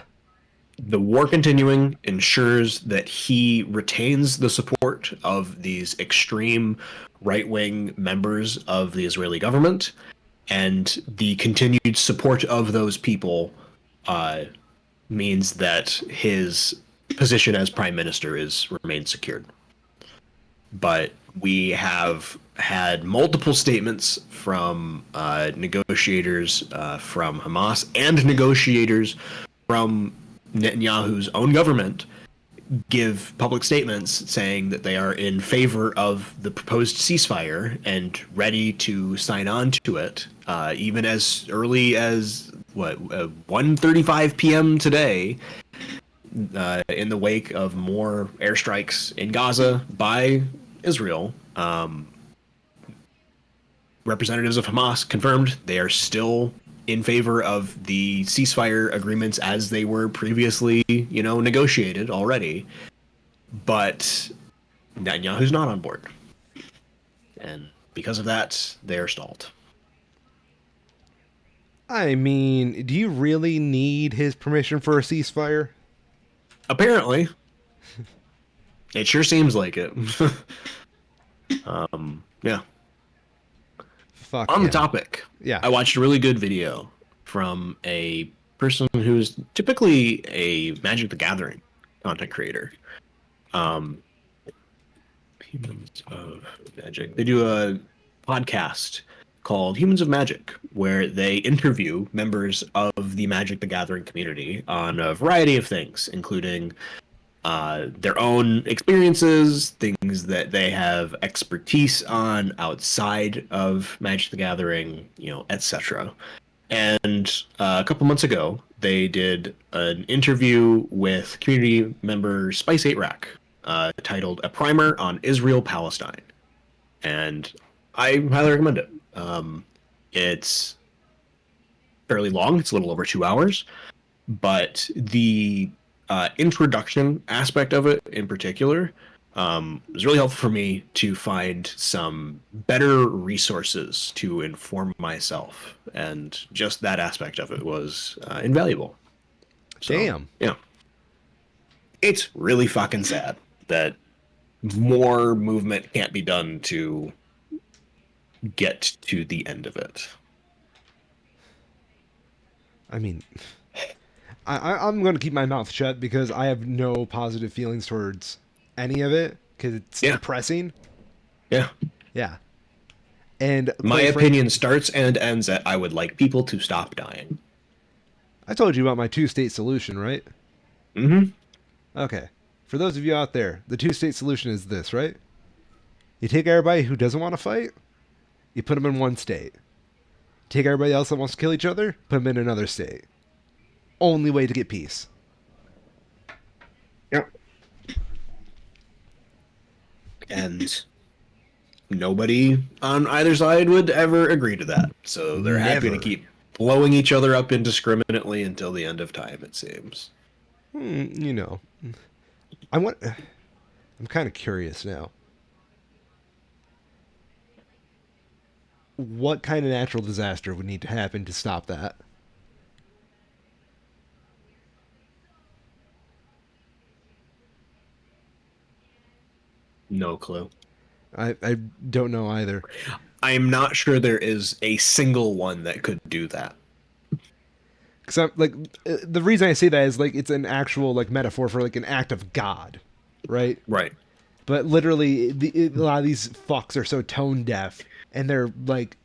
The war continuing ensures that he retains the support of these extreme right-wing members of the Israeli government, and the continued support of those people means that his position as prime minister is remains secured. But we have had multiple statements from negotiators from Hamas and negotiators from Netanyahu's own government give public statements saying that they are in favor of the proposed ceasefire and ready to sign on to it, even as early as 1:35 p.m. today, in the wake of more airstrikes in Gaza by Israel. Representatives of Hamas confirmed they are still in favor of the ceasefire agreements as they were previously, negotiated already. But Netanyahu's not on board. And because of that, they are stalled. I mean, do you really need his permission for a ceasefire? Apparently. It sure seems like it. Yeah. Fuck On yeah. the topic, Yeah. I watched a really good video from a person who's typically a Magic the Gathering content creator. Um, Humans of Magic. They do a podcast called Humans of Magic, where they interview members of the Magic the Gathering community on a variety of things, including their own experiences, things that they have expertise on outside of Magic the Gathering, etc. And a couple months ago, they did an interview with community member Spice 8 Rack, titled "A Primer on Israel Palestine," and I highly recommend it. It's fairly long; it's a little over 2 hours, but the introduction aspect of it, in particular, was really helpful for me to find some better resources to inform myself, and just that aspect of it was invaluable. So, Damn. yeah, it's really fucking sad that more movement can't be done to get to the end of it. I mean, I'm going to keep my mouth shut because I have no positive feelings towards any of it because it's Yeah, depressing. yeah. Yeah. And My opinion starts and ends at I would like people to stop dying. I told you about my two-state solution, right? Mm-hmm. Okay. For those of you out there, the two-state solution is this, right? You take everybody who doesn't want to fight, you put them in one state. Take everybody else that wants to kill each other, put them in another state. Only way to get peace. Yep. And nobody on either side would ever agree to that. So they're happy to Never. keep blowing each other up indiscriminately until the end of time, it seems. You know, I want. I'm kind of curious now. What kind of natural disaster would need to happen to stop that? No clue. I don't know either. I'm not sure there is a single one that could do that. Because I'm like, the reason I say that is like it's an actual like metaphor for like an act of God, right? Right. But literally, a lot of these fucks are so tone deaf, and they're like,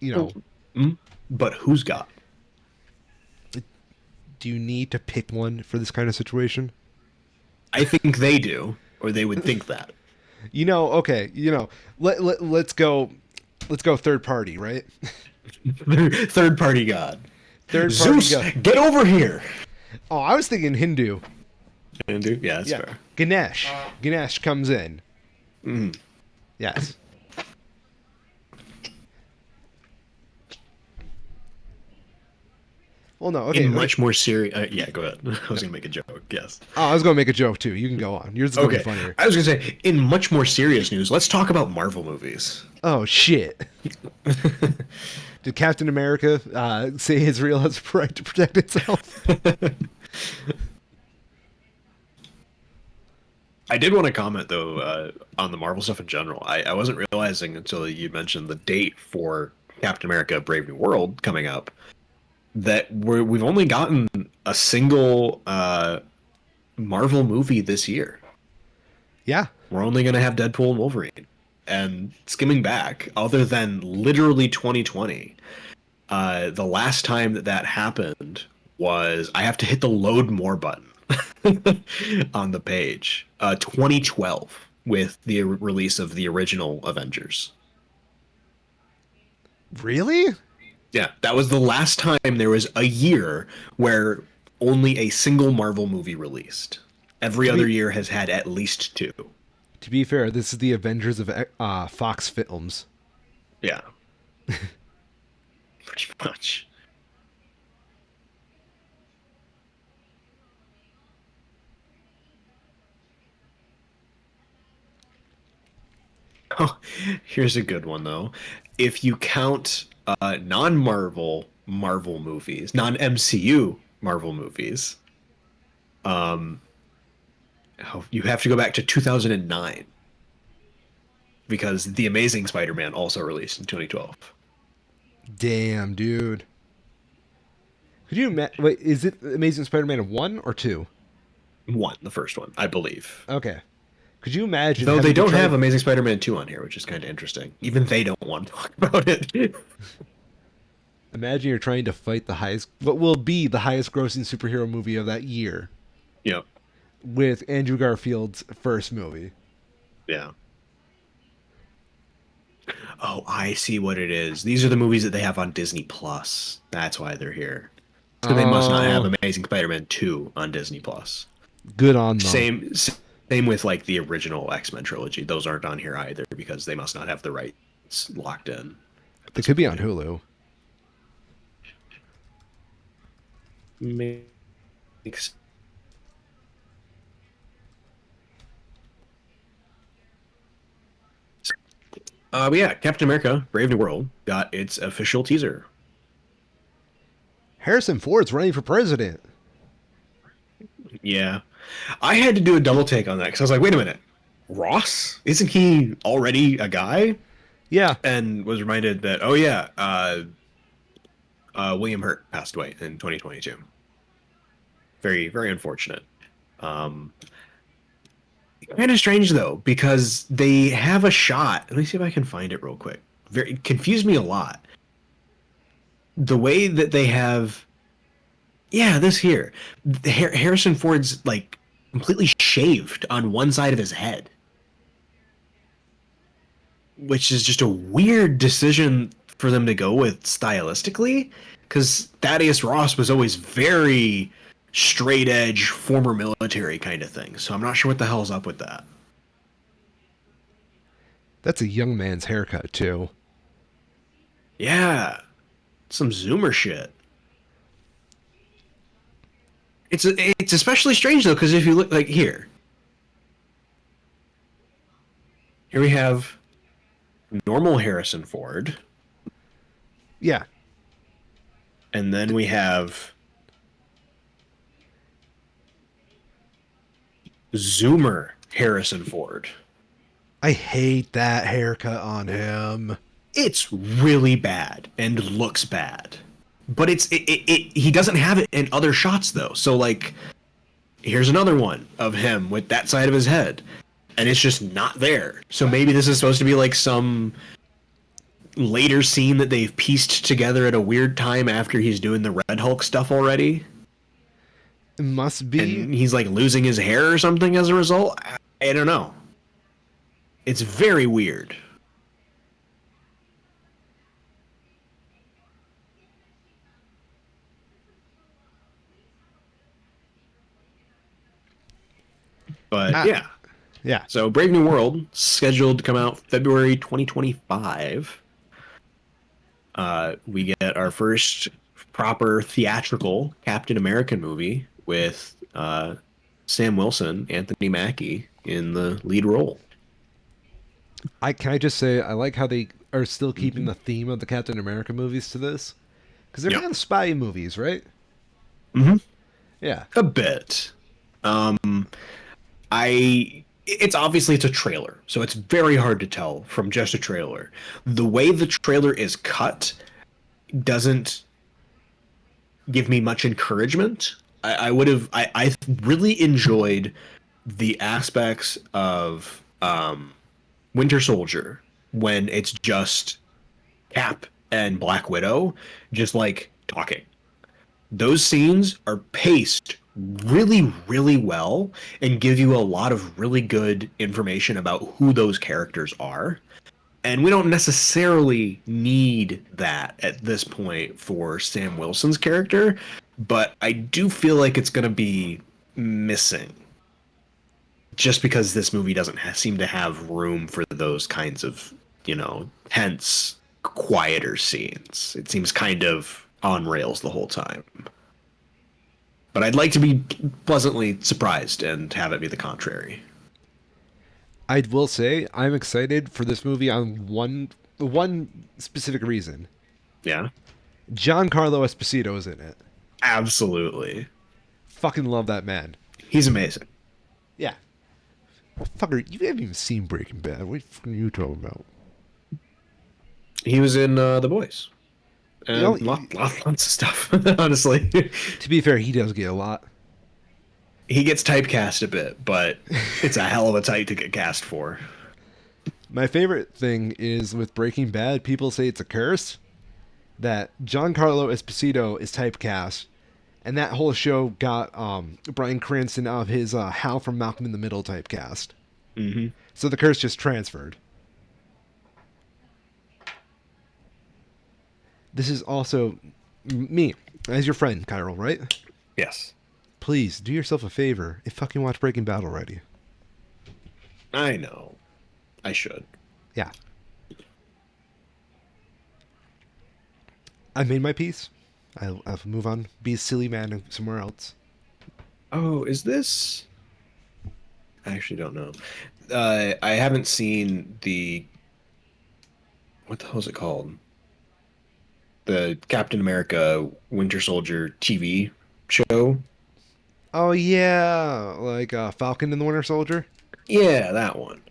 But who's got? do you need to pick one for this kind of situation? I think they do, or they would think that. Okay, let's go third party, right? Third party god. Third party Zeus, God. get over here. Oh, I was thinking Hindu. Hindu? Yeah, that's fair. Ganesh. Ganesh comes in. Yes. Well, no. Okay. In much more serious. Yeah, go ahead. I was gonna make a joke. Yes. Oh, I was going to make a joke too. You can go on. Yours is going to be funnier. I was gonna say, in much more serious news, let's talk about Marvel movies. Oh shit. Did Captain America say Israel has a right to protect itself? I did want to comment though on the Marvel stuff in general. I wasn't realizing until you mentioned the date for Captain America: Brave New World coming up that we've only gotten a single Marvel movie this year. Yeah. We're only going to have Deadpool and Wolverine. And skimming back, other than literally 2020, the last time that happened was I have to hit the load more button on the page. 2012 with the release of the original Avengers. Really? Yeah, that was the last time there was a year where only a single Marvel movie released. Every other year has had at least two. To be fair, this is the Avengers of Fox Films. Yeah. Pretty much. Oh, here's a good one though. If you count non-Marvel Marvel movies, non-MCU Marvel movies, you have to go back to 2009 because The Amazing Spider-Man also released in 2012. Damn, dude. Could you wait? Is it Amazing Spider-Man 1 or 2? One, the first one, I believe. Okay. Could you imagine Though they having to don't try? have Amazing Spider-Man 2 on here, which is kind of interesting. Even they don't want to talk about it. Imagine you're trying to fight the highest, what will be the highest grossing superhero movie of that year, Yeah. with Andrew Garfield's first movie. Yeah. Oh, I see what it is. These are the movies that they have on Disney Plus. That's why they're here. So they must not have Oh, Amazing Spider-Man 2 on Disney Plus. good on them. Same with like the original X-Men trilogy. Those aren't on here either because they must not have the rights locked in at They this could be on point. Hulu. Makes but yeah, Captain America: Brave New World got its official teaser. Harrison Ford's running for president. Yeah, I had to do a double take on that because I was like, wait a minute, Ross? Isn't he already a guy? Yeah, And was reminded that, oh yeah, William Hurt passed away in 2022. Very, very unfortunate. Um, Kind of strange though, because they have a shot. Let me see if I can find it real quick. It confused me a lot. The way that they have, yeah, this here, Harrison Ford's like completely shaved on one side of his head, which is just a weird decision for them to go with stylistically, because Thaddeus Ross was always very straight edge, former military kind of thing. So I'm not sure what the hell's up with that. that's a young man's haircut too. Yeah, some Zoomer shit. It's especially strange though because if you look like here we have normal Harrison Ford, Yeah, and then we have Zoomer Harrison Ford. I hate that haircut on him. It's really bad and looks bad, but he doesn't have it in other shots though. So like, here's another one of him with that side of his head, and it's just not there. So maybe this is supposed to be like some later scene that they've pieced together at a weird time after he's doing the Red Hulk stuff already. It must be. And he's like losing his hair or something as a result. I don't know. It's very weird. But yeah. Yeah, So Brave New World scheduled to come out February 2025. We get our first proper theatrical Captain America movie with Sam Wilson, Anthony Mackie in the lead role. can I just say I like how they are still keeping the theme of the Captain America movies to this, because they're Yep. kind of spy movies, right? Mm-hmm. Yeah, A bit. It's obviously it's a trailer, so it's very hard to tell from just a trailer. The way the trailer is cut doesn't give me much encouragement. I really enjoyed the aspects of Winter Soldier when it's just Cap and Black Widow just like talking. Those scenes are paced really, really well and give you a lot of really good information about who those characters are. And we don't necessarily need that at this point for Sam Wilson's character, but I do feel like it's going to be missing just because this movie doesn't seem to have room for those kinds of, tense, quieter scenes. It seems kind of on rails the whole time. But I'd like to be pleasantly surprised and have it be the contrary. I will say I'm excited for this movie on one specific reason. Yeah, Giancarlo Esposito is in it. absolutely. Fucking love that man. He's amazing. Yeah. Well, fucker, you haven't even seen Breaking Bad. What the fuck are you talking about? He was in The Boys. You know, Lots of stuff, honestly. to be fair, he does get a lot. He gets typecast a bit, but it's a hell of a type to get cast for. My favorite thing is with Breaking Bad, people say it's a curse that Giancarlo Esposito is typecast, and that whole show got Bryan Cranston out of his Hal from Malcolm in the Middle typecast. Mm-hmm. So the curse just transferred. This is also me, as your friend, Kyril, right? Yes. Please do yourself a favor and fucking watch Breaking Bad already. I know. I should. Yeah. I made my peace. I'll move on. Be a silly man somewhere else. Oh, is this? I actually don't know. I haven't seen the. What the hell is it called? The Captain America Winter Soldier TV show. Oh yeah, like Falcon and the Winter Soldier. Yeah, that one.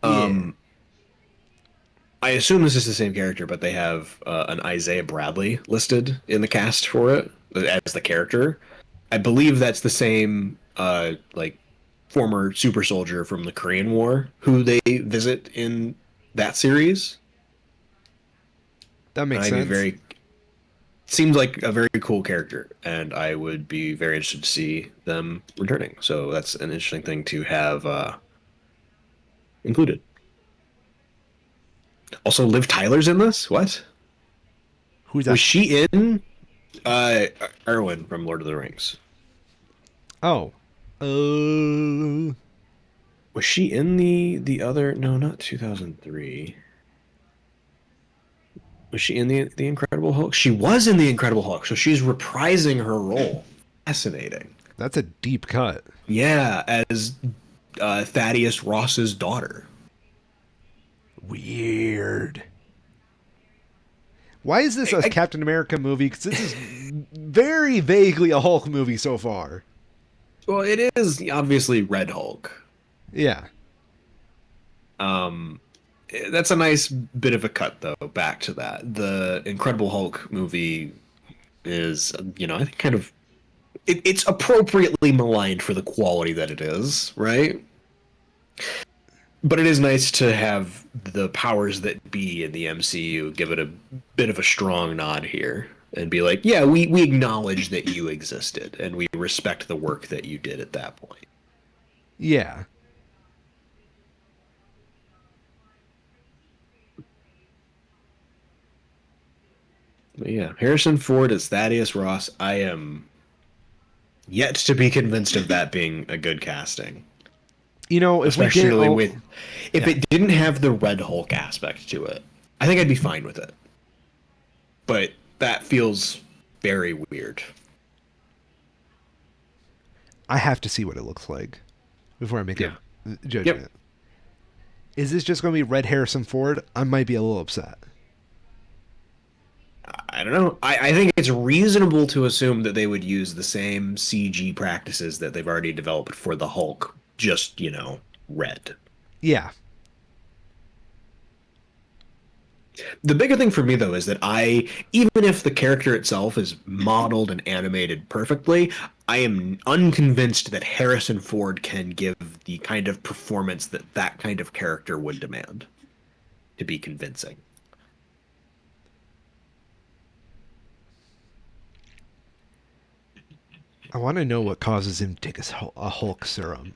Yeah, I assume this is the same character, but they have an Isaiah Bradley listed in the cast for it as the character. I believe that's the same, like, former super soldier from the Korean War who they visit in that series. that makes I'd be sense. very seems like a very cool character, and I would be very interested to see them returning. So that's an interesting thing to have included. Also, Liv Tyler's in this. What Who's was that? she in? Uh, Erwin from Lord of the Rings. Oh, uh, Was she in the other? No, not 2003. Was she in the Incredible Hulk? She was in the Incredible Hulk, so she's reprising her role. Fascinating. that's a deep cut. Yeah, as Thaddeus Ross's daughter. Weird. Why is this a I, Captain America movie? Because this is very vaguely a Hulk movie so far. well, it is obviously Red Hulk. Yeah. Um, that's a nice bit of a cut, though. Back to that, the Incredible Hulk movie is, I think kind of it's appropriately maligned for the quality that it is, right? But it is nice to have the powers that be in the MCU give it a bit of a strong nod here and be like, yeah, we acknowledge that you existed and we respect the work that you did at that point. Yeah. But yeah, Harrison Ford as Thaddeus Ross. I am yet to be convinced of that being a good casting. You know, if we didn't. Especially with if Yeah. it didn't have the Red Hulk aspect to it, I think I'd be fine with it. But that feels very weird. I have to see what it looks like before I make Yeah. a Yep. judgment. Is this just going to be Red Harrison Ford? I might be a little upset. I don't know. I think it's reasonable to assume that they would use the same CG practices that they've already developed for the Hulk, just, red. Yeah. The bigger thing for me, though, is that even if the character itself is modeled and animated perfectly, I am unconvinced that Harrison Ford can give the kind of performance that that kind of character would demand to be convincing. I want to know what causes him to take a Hulk serum.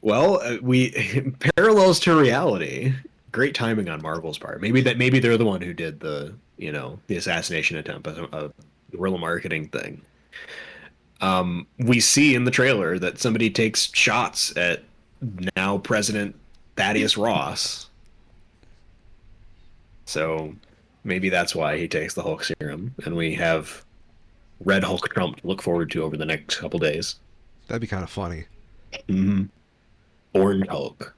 Well, we parallels to reality. Great timing on Marvel's part. Maybe they're the one who did the assassination attempt, a guerrilla marketing thing. We see in the trailer that somebody takes shots at now President Thaddeus Ross. So maybe that's why he takes the Hulk serum, and we have Red Hulk Trump to look forward to over the next couple days. That'd be kind of funny. Mm-hmm. Orange Hulk.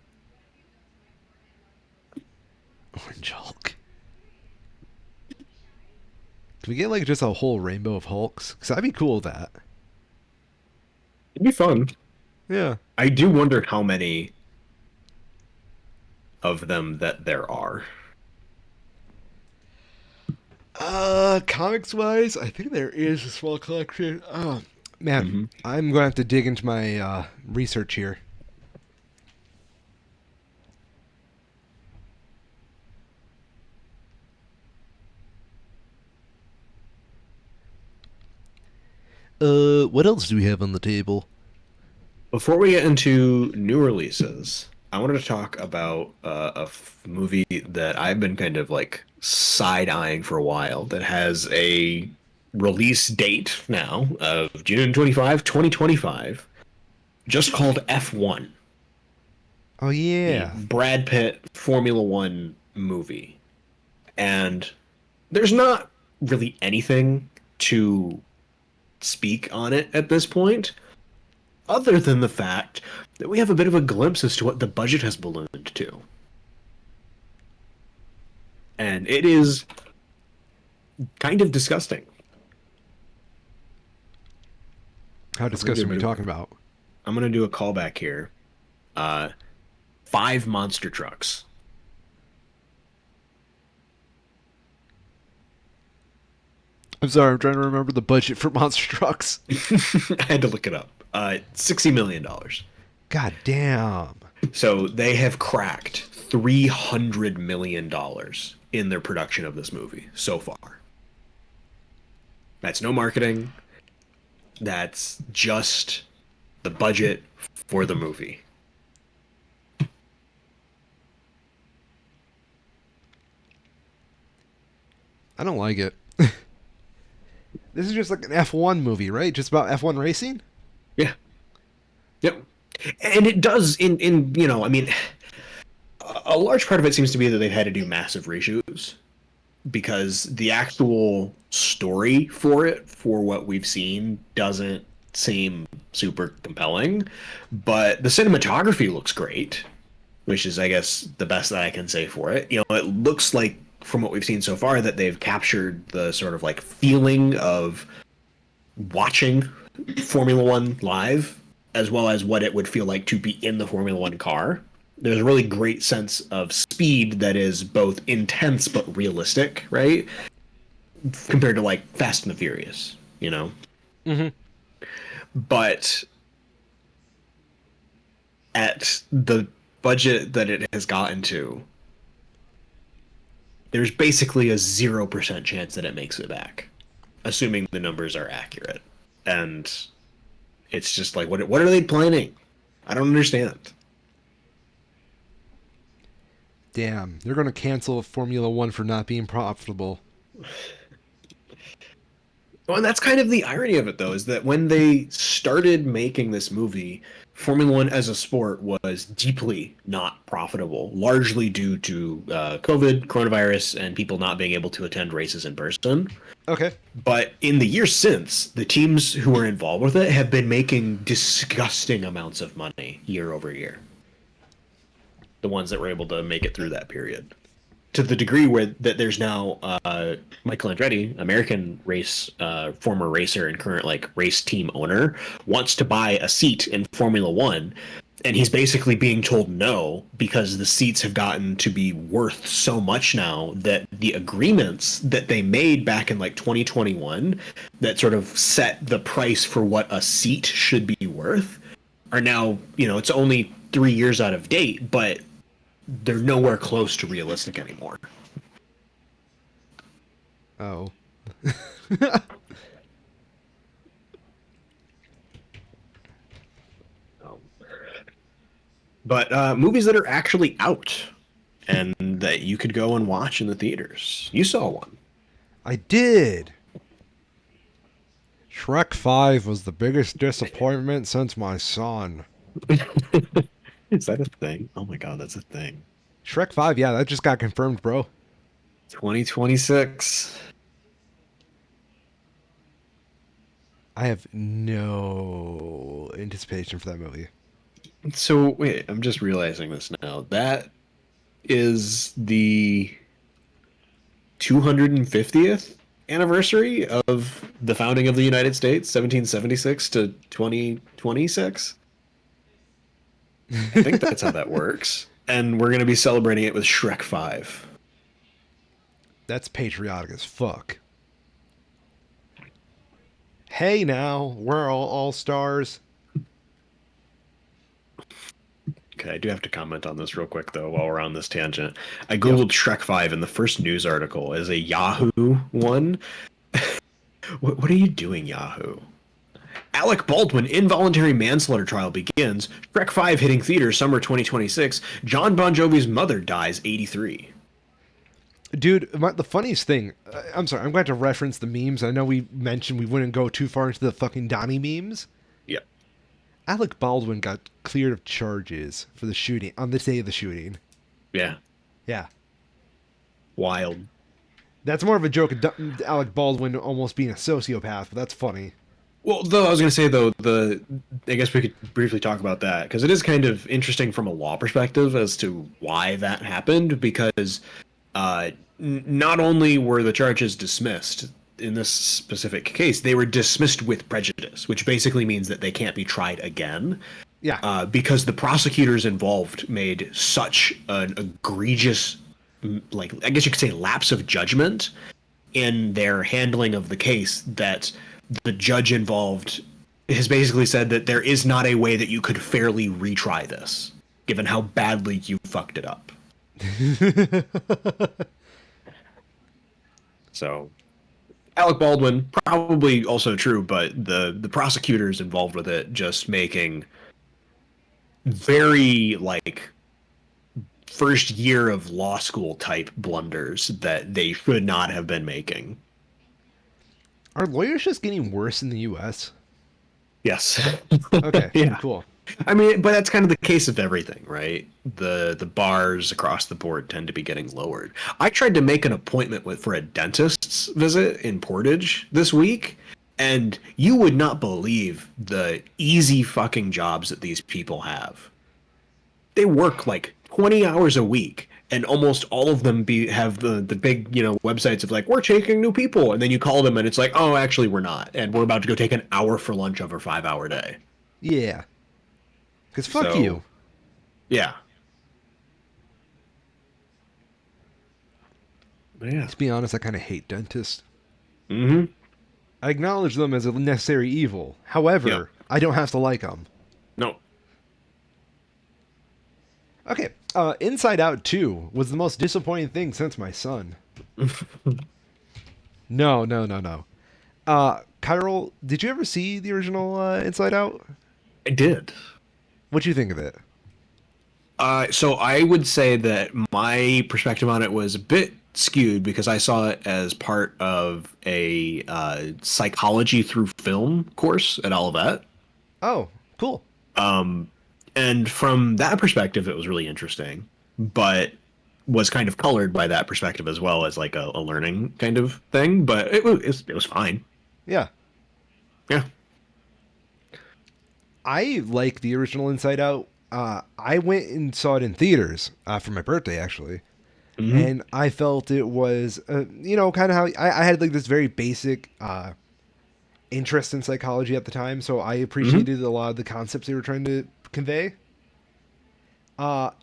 Orange Hulk. Can we get like just a whole rainbow of Hulks? Because I'd be cool with that. It'd be fun. Yeah. I do wonder how many of them that there are. Comics wise, I think there is a small collection. Oh, man, Hmm. I'm going to have to dig into my research here. What else do we have on the table? Before we get into new releases, I wanted to talk about movie that I've been kind of like side eyeing for a while that has a release date now of June 25, 2025, just called F1, Oh the yeah. Brad Pitt Formula One movie. And there's not really anything to speak on it at this point, other than the fact that we have a bit of a glimpse as to what the budget has ballooned to. And it is kind of disgusting. How I'm gonna do a disgusting are we bit of, talking about? I'm gonna do a callback here. Uh, 5 monster trucks. I'm sorry, I'm trying to remember the budget for monster trucks. I had to look it up. $60 million. God damn. So they have cracked $300 million in their production of this movie so far. That's no marketing. That's just the budget for the movie. I don't like it. This is just like an F1 movie, right? Just about F1 racing? Yeah. Yep. And it does in I mean, a large part of it seems to be that they've had to do massive reshoots because the actual story for it, for what we've seen, doesn't seem super compelling. But the cinematography looks great, which is, I guess, the best that I can say for it. It looks like, from what we've seen so far, that they've captured the sort of like feeling of watching Formula One live, as well as what it would feel like to be in the Formula One car. There's a really great sense of speed that is both intense but realistic, right? Compared to like Fast and the Furious, you know? Mm-hmm. But at the budget that it has gotten to, there's basically a 0% chance that it makes it back, assuming the numbers are accurate. And it's just like, what are they planning? I don't understand. Damn, they're going to cancel Formula One for not being profitable. Well, and that's kind of the irony of it, though, is that when they started making this movie, Formula One as a sport was deeply not profitable, largely due to COVID, coronavirus, and people not being able to attend races in person. Okay. But in the years since, the teams who are involved with it have been making disgusting amounts of money year over year. The ones that were able to make it through that period, to the degree where that there's now Michael Andretti, American race former racer and current like race team owner, wants to buy a seat in Formula One, and he's basically being told no because the seats have gotten to be worth so much now that the agreements that they made back in like 2021 that sort of set the price for what a seat should be worth are now, it's only 3 years out of date, but they're nowhere close to realistic anymore. Oh. But movies that are actually out and that you could go and watch in the theaters. You saw one. I did. Shrek 5 was the biggest disappointment since my son. Is that a thing? Oh my god, that's a thing. Shrek 5, yeah, that just got confirmed, bro. 2026. I have no anticipation for that movie. So wait, I'm just realizing this now. That is the 250th anniversary of the founding of the United States, 1776 to 2026. I think that's how that works. and we're gonna be celebrating it with Shrek 5. That's patriotic as fuck. Hey now, we're all stars. Okay, I do have to comment on this real quick though while we're on this tangent. I Yep. googled Shrek 5 and the first news article is a Yahoo one. What are you doing, Yahoo? Alec Baldwin involuntary manslaughter trial begins. Shrek 5 hitting theaters summer 2026. John Bon Jovi's mother dies 83. Dude, the funniest thing, I'm sorry, I'm going to reference the memes. I know we mentioned we wouldn't go too far into the fucking Donnie memes. Yep. Alec Baldwin got cleared of charges for the shooting on this day of the shooting. Yeah. Yeah. Wild. That's more of a joke of Alec Baldwin almost being a sociopath, but that's funny. Well, though I was going to say though I guess we could briefly talk about that because it is kind of interesting from a law perspective as to why that happened because not only were the charges dismissed in this specific case, they were dismissed with prejudice, which basically means that they can't be tried again. Yeah. Because the prosecutors involved made such an egregious, like, I guess you could say, lapse of judgment in their handling of the case that the judge involved has basically said that there is not a way that you could fairly retry this, given how badly you fucked it up. So, Alec Baldwin, probably also true, but the prosecutors involved with it just making very, like, first year of law school type blunders that they should not have been making. Are lawyers just getting worse in the U.S.? Yes. Okay, Yeah. cool. I mean, but that's kind of the case of everything, right? The bars across the board tend to be getting lowered. I tried to make an appointment for a dentist's visit in Portage this week, and you would not believe the easy fucking jobs that these people have. They work like 20 hours a week, and almost all of them have the big, websites of like, we're taking new people, and then you call them and it's like, oh, actually we're not, and we're about to go take an hour for lunch over a 5-hour day. Yeah. Because fuck So, you. Yeah. Yeah. To be honest, I kind of hate dentists. Mm-hmm. I acknowledge them as a necessary evil. However, Yep. I don't have to like them. No. Okay. Inside Out 2 was the most disappointing thing since my son. No. Kyril, did you ever see the original Inside Out? I did. What'd you think of it? So I would say that my perspective on it was a bit skewed because I saw it as part of a psychology through film course at Olivet. Oh, cool. And from that perspective, it was really interesting, but was kind of colored by that perspective as well as like a learning kind of thing. But it was fine. Yeah. Yeah. I like the original Inside Out. I went and saw it in theaters for my birthday, actually. Mm-hmm. And I felt it was, kind of how I had like this very basic interest in psychology at the time. So I appreciated a lot of the concepts they were trying to convey.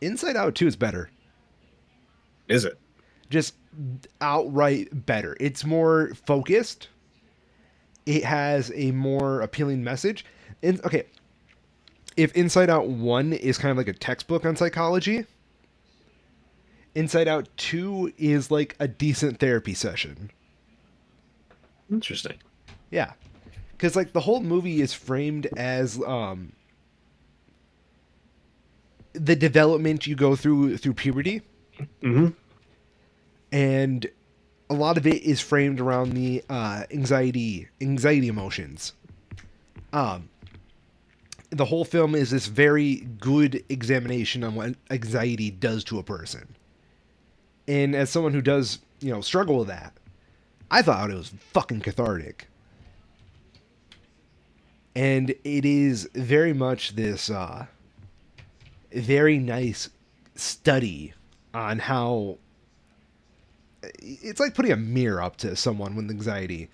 Inside Out 2 is better. Is it? Just outright better. It's more focused. It has a more appealing message. And okay, if Inside Out 1 is kind of like a textbook on psychology, Inside Out 2 is like a decent therapy session. Interesting. Yeah. Because like the whole movie is framed as the development you go through puberty. Mm-hmm. And a lot of it is framed around the anxiety emotions. The whole film is this very good examination on what anxiety does to a person. And as someone who does, struggle with that, I thought it was fucking cathartic. And it is very much this very nice study on how it's like putting a mirror up to someone with anxiety.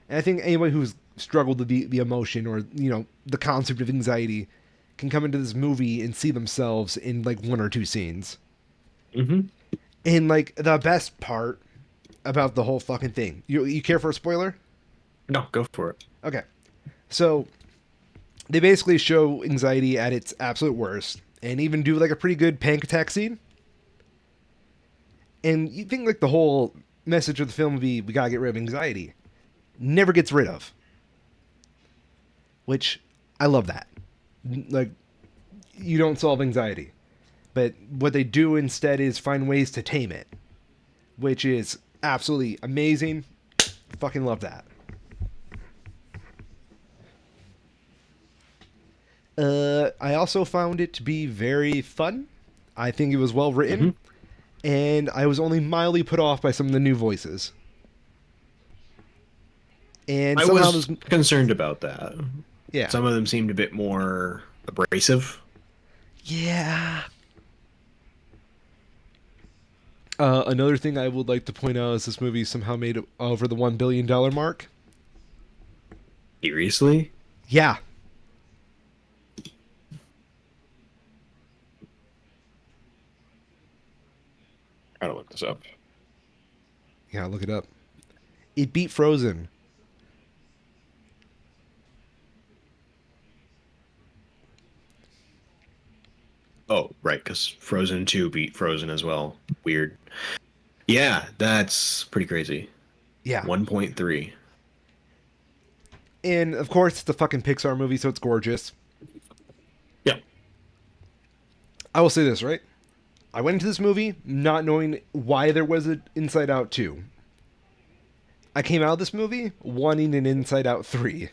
And I think anybody who's struggled with the emotion or, the concept of anxiety can come into this movie and see themselves in like one or two scenes. Mm-hmm. And like the best part about the whole fucking thing. You care for a spoiler? No, go for it. Okay. So they basically show anxiety at its absolute worst and even do like a pretty good panic attack scene. And you think like the whole message of the film would be we gotta get rid of anxiety. Never gets rid of. Which I love that. Like you don't solve anxiety. But what they do instead is find ways to tame it. Which is absolutely amazing. Fucking love that. I also found it to be very fun. I think it was well Mm-hmm. written, and I was only mildly put off by some of the new voices. And I somehow was this, concerned about that. yeah, Some of them seemed a bit more abrasive. yeah. Another thing I would like to point out is this movie somehow made it over the $1 billion mark. Seriously? Yeah, Gotta look this up. yeah. Look it up. It beat Frozen. Oh, right, because Frozen 2 beat Frozen as well. Weird. Yeah, that's pretty crazy. Yeah, 1.3. and of course it's a fucking Pixar movie, so it's gorgeous. Yeah. I will say this, right? I went into this movie not knowing why there was an Inside Out 2. I came out of this movie wanting an Inside Out 3.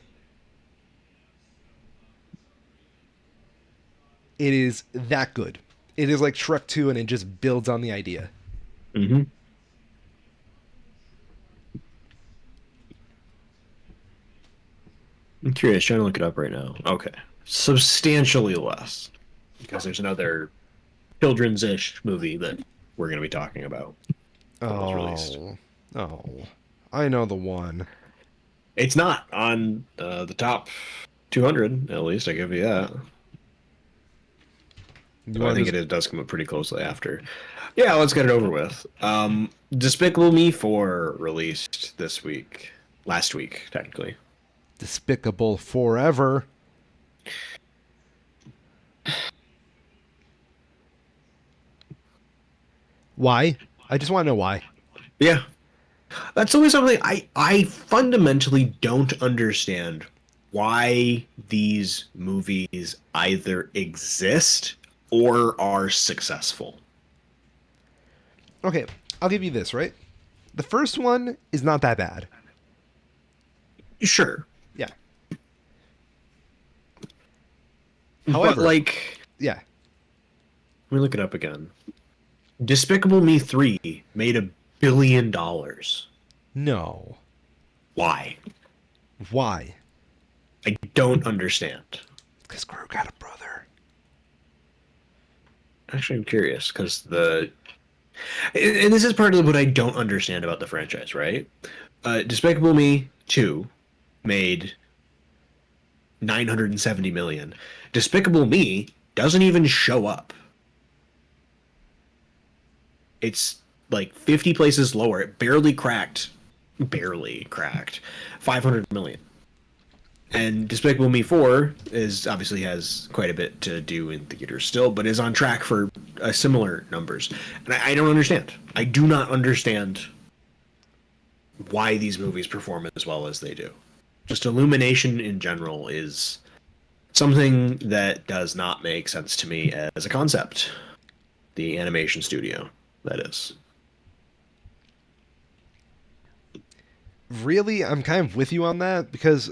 It is that good. It is like Shrek 2 and it just builds on the idea. Mm-hmm. I'm curious, trying to look it up right now. Okay. Substantially less. Because there's another children's-ish movie that we're going to be talking about that was released. Oh. Oh. I know the one. It's not on the top 200, at least, I give you that. You But I want think to just... it does come up pretty closely after. Yeah, let's get it over with. Despicable Me 4 released this week. Last week, technically. Despicable Forever. Why? I just want to know why. Yeah. That's always something I fundamentally don't understand why these movies either exist or are successful. Okay, I'll give you this, right? The first one is not that bad. Sure. Yeah. But However, like, yeah. let me look it up again. Despicable Me 3 made $1 billion. No. Why? Why? I don't understand. Because Gru got a brother. Actually, I'm curious because and this is part of what I don't understand about the franchise, right? Despicable Me 2 made 970 million. Despicable Me doesn't even show up. It's like 50 places lower. It barely cracked 500 million. And Despicable Me 4 is obviously has quite a bit to do in theaters still, but is on track for similar numbers. And I don't understand. I do not understand why these movies perform as well as they do. Just Illumination in general is something that does not make sense to me as a concept. The animation studio, that is. Really, I'm kind of with you on that because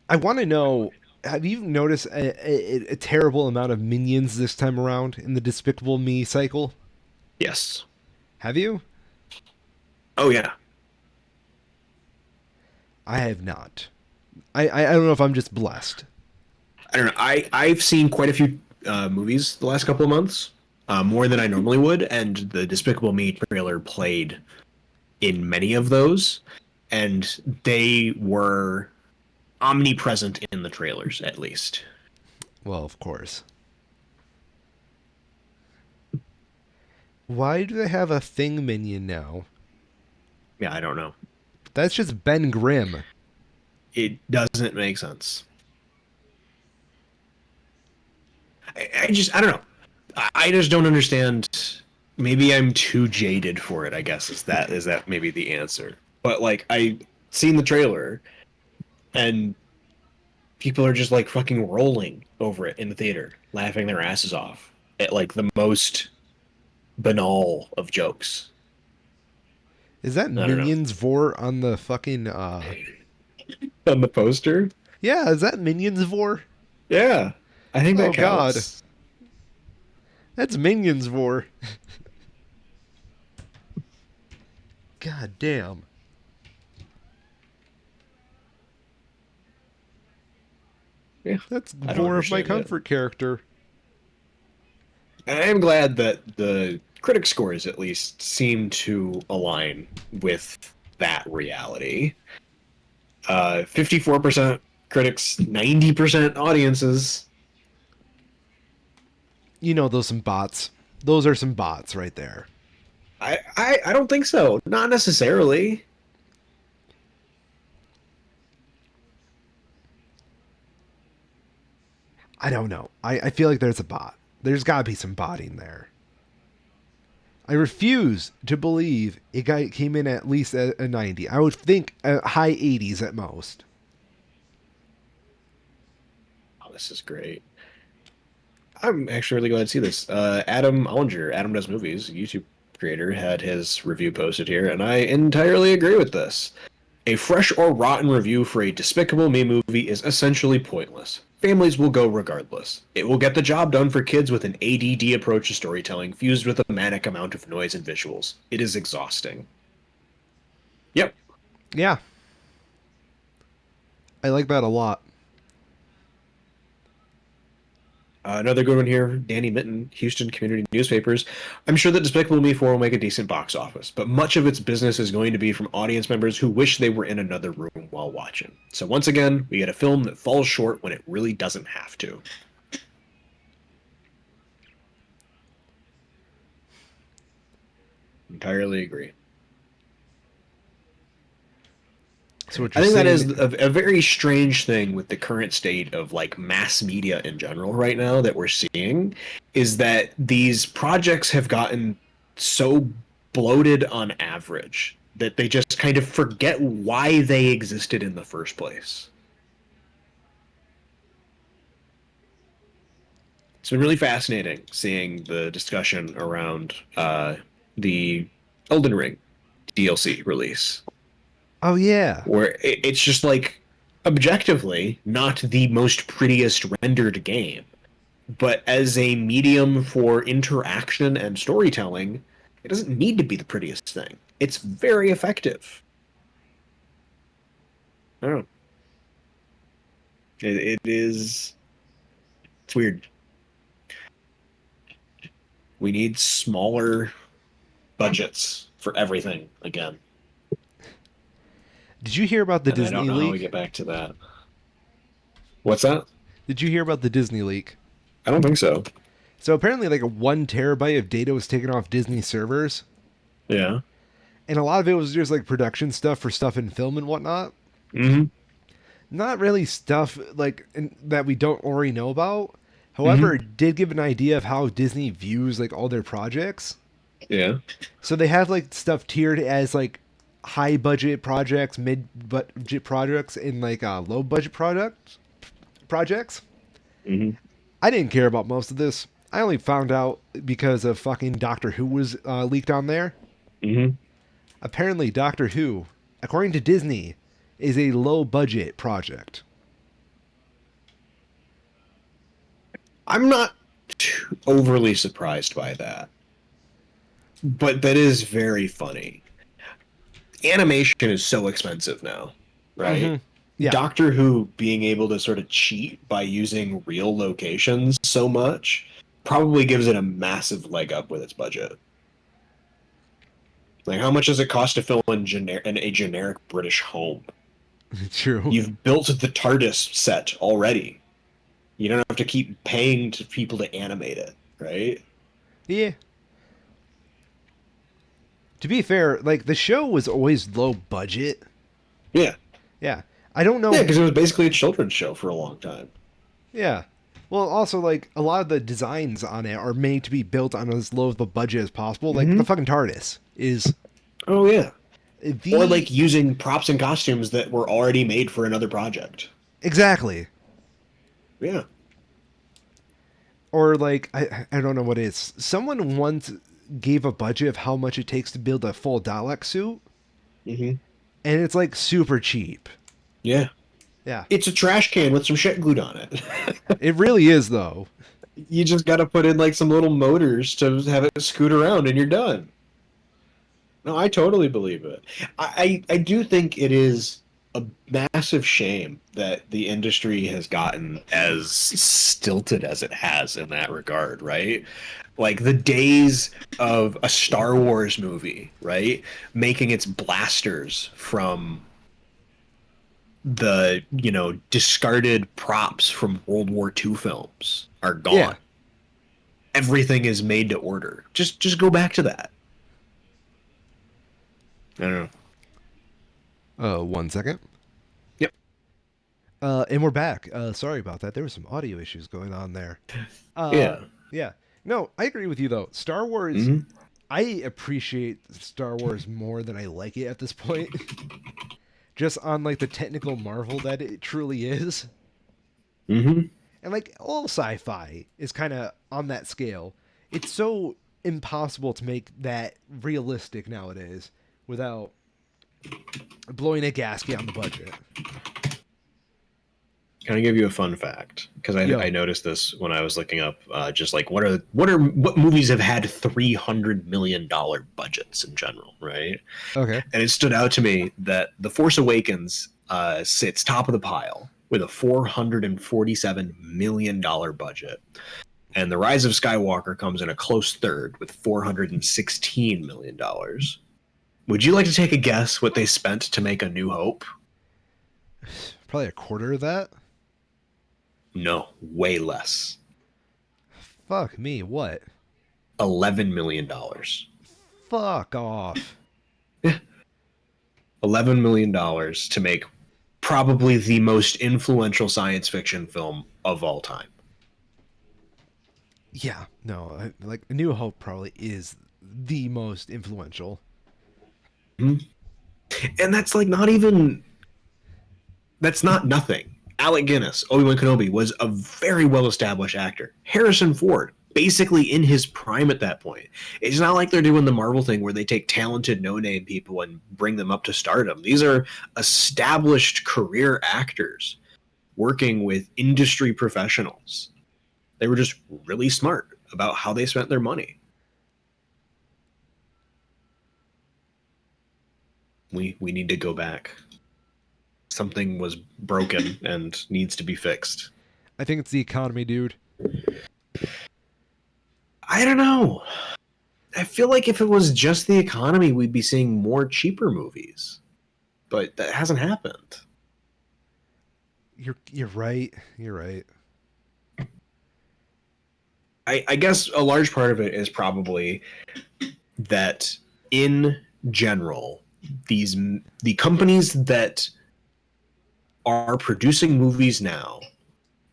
I want to know. Have you noticed a terrible amount of minions this time around in the Despicable Me cycle? Yes. Have you? Oh yeah. I have not. I don't know if I'm just blessed. I don't know. I've seen quite a few movies the last couple of months, more than I normally would, and the Despicable Me trailer played in many of those, and they were omnipresent in the trailers, at least. Well, of course. Why do they have a thing minion now? Yeah, I don't know. That's just Ben Grimm. It doesn't make sense. I don't know. I just don't understand. Maybe I'm too jaded for it, I guess is that maybe the answer. But like I seen the trailer and people are just like fucking rolling over it in the theater, laughing their asses off at like the most banal of jokes. Is that I don't know. Minions Vor on the fucking On the poster? Yeah, is that Minions Vor? Yeah. I think Oh that god. counts. That's Minions Vor. God damn. Yeah. That's I don't Vor of my understand it. comfort character. I am glad that the critic scores at least seem to align with that reality. 54% critics, 90% audiences. You know those some bots. Those are some bots right there. I don't think so. Not necessarily. I don't know. I feel like there's a bot. There's gotta be some botting there. I refuse to believe came in at least a 90. I would think a high 80s at most. Oh, this is great. I'm actually really glad to see this. Adam Ollinger, Adam Does Movies, YouTube creator, had his review posted here, and I entirely agree with this. A fresh or rotten review for a Despicable Me movie is essentially pointless. Families will go regardless. It will get the job done for kids with an ADD approach to storytelling fused with a manic amount of noise and visuals. It is exhausting. Yep. Yeah, I like that a lot. Another good one here, Danny Mitten, Houston Community Newspapers. I'm sure that Despicable Me 4 will make a decent box office, but much of its business is going to be from audience members who wish they were in another room while watching. So once again, we get a film that falls short when it really doesn't have to. Entirely agree. So what I you're think that is saying? a very strange thing with the current state of like mass media in general right now that we're seeing is that these projects have gotten so bloated on average that they just kind of forget why they existed in the first place. It's been really fascinating seeing the discussion around the Elden Ring DLC release. Oh yeah. Where it's just like objectively not the most prettiest rendered game, but as a medium for interaction and storytelling, it doesn't need to be the prettiest thing. It's very effective. I don't know. It is. It's weird. We need smaller budgets for everything again, Did you hear about the and I don't Disney know how we leak? get back to that. What's that? Did you hear about the Disney leak? I don't think so. So apparently, like a 1 terabyte of data was taken off Disney servers, Yeah. and a lot of it was just like production stuff for stuff in film and whatnot. Mm-hmm. Not really stuff that we don't already know about. Mm-hmm. However, it did give an idea of how Disney views like all their projects. Yeah. So they have like stuff tiered as like high budget projects, mid budget projects, and like low budget projects. Mm-hmm. I didn't care about most of this. I only found out because of fucking Doctor Who was leaked on there. Mm-hmm. Apparently, Doctor Who, according to Disney, is a low budget project. I'm not too overly surprised by that, but that is very funny. Animation is so expensive now, right? Mm-hmm. Yeah. Doctor Who being able to sort of cheat by using real locations so much probably gives it a massive leg up with its budget. Like, how much does it cost to fill in a generic British home? True. You've built the TARDIS set already. You don't have to keep paying to people to animate it, right? Yeah. To be fair, like the show was always low budget. Yeah. Yeah. I don't Yeah, know. because it was basically a children's show for a long time. Yeah. Well, also like a lot of the designs on it are made to be built on as low of a budget as possible. Like the fucking TARDIS is Oh yeah. Or the like using props and costumes that were already made for another project. exactly. Yeah. Or like I don't know what it is. Someone once gave a budget of how much it takes to build a full Dalek suit, hmm and it's like super cheap. Yeah. Yeah. It's a trash can with some shit glued on it. It really is though. You just got to put in like some little motors to have it scoot around, and you're done. No, I totally believe it. I do think it is a massive shame that the industry has gotten as stilted as it has in that regard, right? Like the days of a Star Wars movie, right? Making its blasters from the, discarded props from World War II films are gone. Yeah. Everything is made to order. Just go back to that. I don't know. 1 second. Yep. And we're back. Sorry about that. There were some audio issues going on there. Yeah. Yeah. No, I agree with you though. Star Wars. Mhm. I appreciate Star Wars more than I like it at this point. Just on like the technical marvel that it truly is. Mm-hmm. And like all sci-fi is kind of on that scale. It's so impossible to make that realistic nowadays without blowing a gasket on the budget. Can I give you a fun fact? Because Yo. I noticed this when I was looking up, just like what movies have had $300 million budgets in general, right? Okay. And it stood out to me that The Force Awakens sits top of the pile with a $447 million budget, and The Rise of Skywalker comes in a close third with $416 million. Would you like to take a guess what they spent to make A New Hope? Probably a quarter of that. No, way less. Fuck me, what? $11 million. Fuck off. $11 million to make probably the most influential science fiction film of all time. Yeah, no, like A New Hope probably is the most influential. And that's like not even. That's not nothing. Alec Guinness, Obi-Wan Kenobi, was a very well-established actor. Harrison Ford, basically in his prime at that point. It's not like they're doing the Marvel thing where they take talented no-name people and bring them up to stardom. These are established career actors working with industry professionals. They were just really smart about how they spent their money. We need to go back. Something was broken and needs to be fixed. I think it's the economy, dude. I don't know. I feel like if it was just the economy, we'd be seeing more cheaper movies. But that hasn't happened. You're right. You're right. I guess a large part of it is probably that in general, the companies that are producing movies now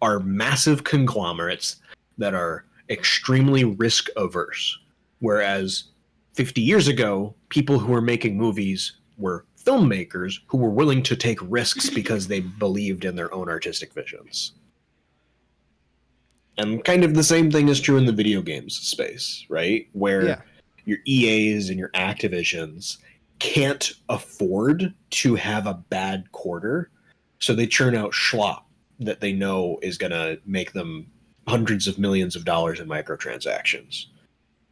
are massive conglomerates that are extremely risk averse. Whereas 50 years ago, people who were making movies were filmmakers who were willing to take risks because they believed in their own artistic visions. And kind of the same thing is true in the video games space, right? Where your EAs and your Activisions can't afford to have a bad quarter, so they churn out schlop that they know is going to make them hundreds of millions of dollars in microtransactions,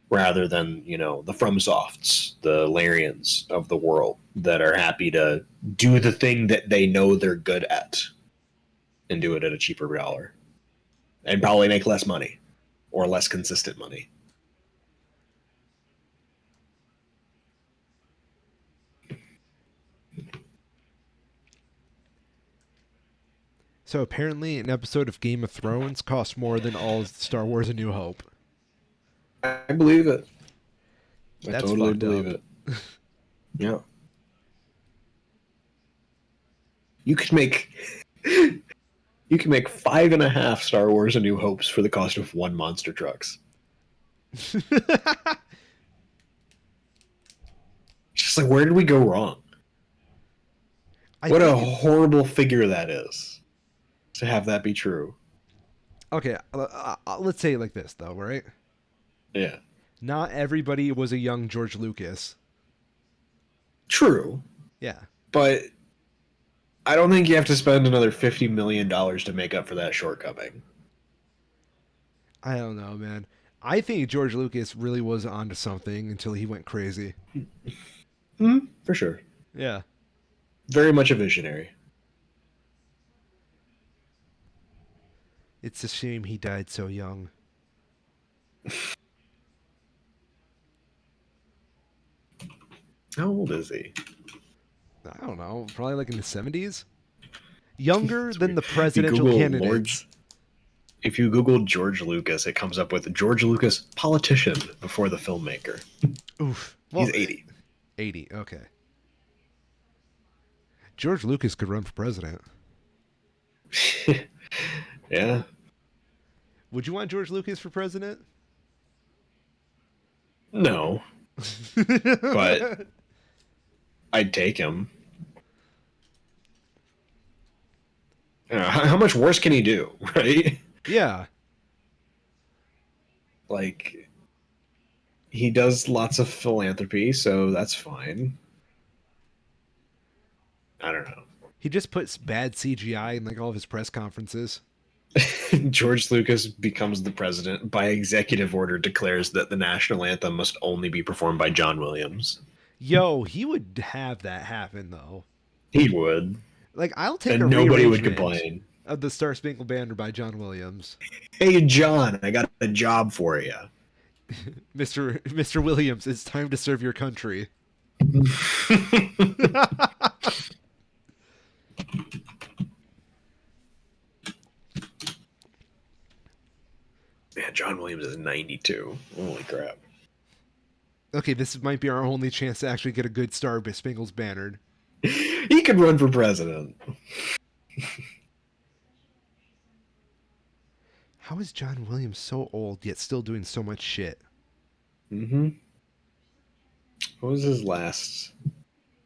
rather than, the FromSofts, the Larians of the world that are happy to do the thing that they know they're good at and do it at a cheaper dollar and probably make less money or less consistent money. So apparently an episode of Game of Thrones costs more than all of Star Wars A New Hope. I believe it. I That's totally fucked believe up. it. Yeah. You could make you can make 5.5 Star Wars: A New Hopes for the cost of one monster trucks. Just like, where did we go wrong? I What a think horrible figure that is to have that be true. okay, let's say it like this though, right? Yeah. Not everybody was a young George Lucas. True. Yeah. But I don't think you have to spend another $50 million to make up for that shortcoming. I don't know, man. I think George Lucas really was onto something until he went crazy. For sure. Yeah. Very much a visionary. It's a shame he died so young. How old is he? I don't know, probably like in the 70s? Younger It's than weird. the If you presidential Google Lord, candidates. if you Google George Lucas, it comes up with George Lucas, politician before the filmmaker. Oof. Well, He's 80. 80, okay. George Lucas could run for president. Yeah. Would you want George Lucas for president? No, but I'd take him. How much worse can he do, right? Yeah. Like, he does lots of philanthropy, so that's fine. I don't know. He just puts bad CGI in like all of his press conferences. George Lucas becomes the president by executive order, declares that the national anthem must only be performed by John Williams. Yo, he would have that happen though. He would, Like, I'll take a and nobody would rearrangement complain. of the Star Spangled Banner by John Williams. Hey, John, I got a job for you. Mr. Williams, it's time to serve your country. Man, John Williams is 92. Holy crap. Okay, this might be our only chance to actually get a good Star Spangled Banner. He could run for president. How is John Williams so old yet still doing so much shit? Mm-hmm. What was his last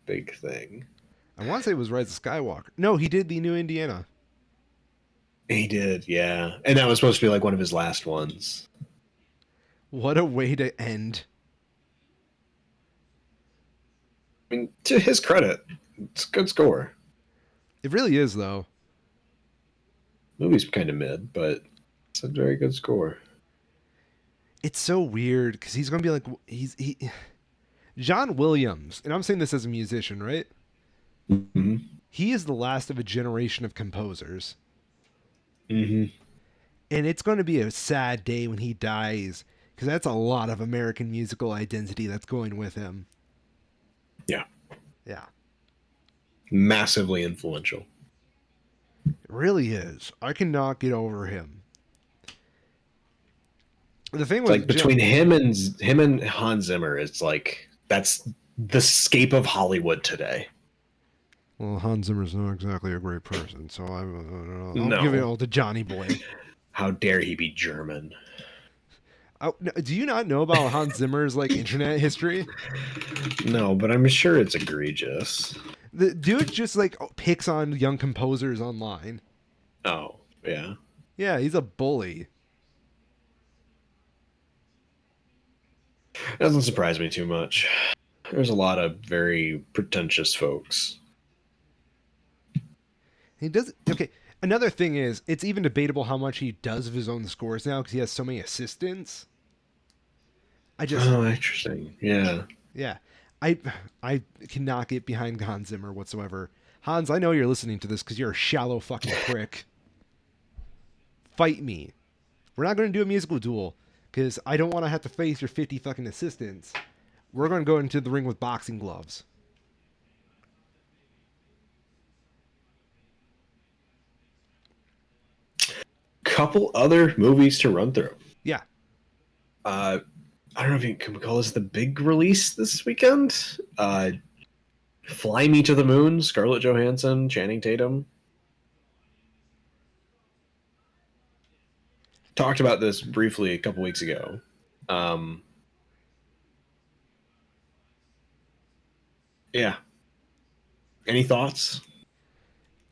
big thing? I want to say it was Rise of Skywalker. No, he did the New Indiana. He did, yeah. And that was supposed to be like one of his last ones. What a way to end. I mean, to his credit, it's a good score. It really is, though. Movie's kind of mid, but it's a very good score. It's so weird because he's going to be like, John Williams, and I'm saying this as a musician, right? Mm-hmm. He is the last of a generation of composers. Mm-hmm. And it's going to be a sad day when he dies because that's a lot of American musical identity that's going with him. Yeah. Yeah. Massively influential. It really is. I cannot get over him. The thing was Like between him and Hans Zimmer, it's like that's the scape of Hollywood today. Well, Hans Zimmer's not exactly a great person, so I'll No. give it all to Johnny Boy. How dare he be German? Do you not know about Hans Zimmer's like internet history? No, but I'm sure it's egregious. The dude just like picks on young composers online. Oh, yeah. Yeah, he's a bully. It doesn't surprise me too much. There's a lot of very pretentious folks. He does okay. Another thing is, it's even debatable how much he does of his own scores now because he has so many assistants. Oh, interesting. Yeah. Yeah, I cannot get behind Hans Zimmer whatsoever. Hans, I know you're listening to this because you're a shallow fucking prick. Fight me. We're not going to do a musical duel because I don't want to have to face your 50 fucking assistants. We're going to go into the ring with boxing gloves. Couple other movies to run through. Yeah. I don't know if you can call this the big release this weekend. Fly Me to the Moon, Scarlett Johansson, Channing Tatum. Talked about this briefly a couple weeks ago. Um, yeah. Any thoughts?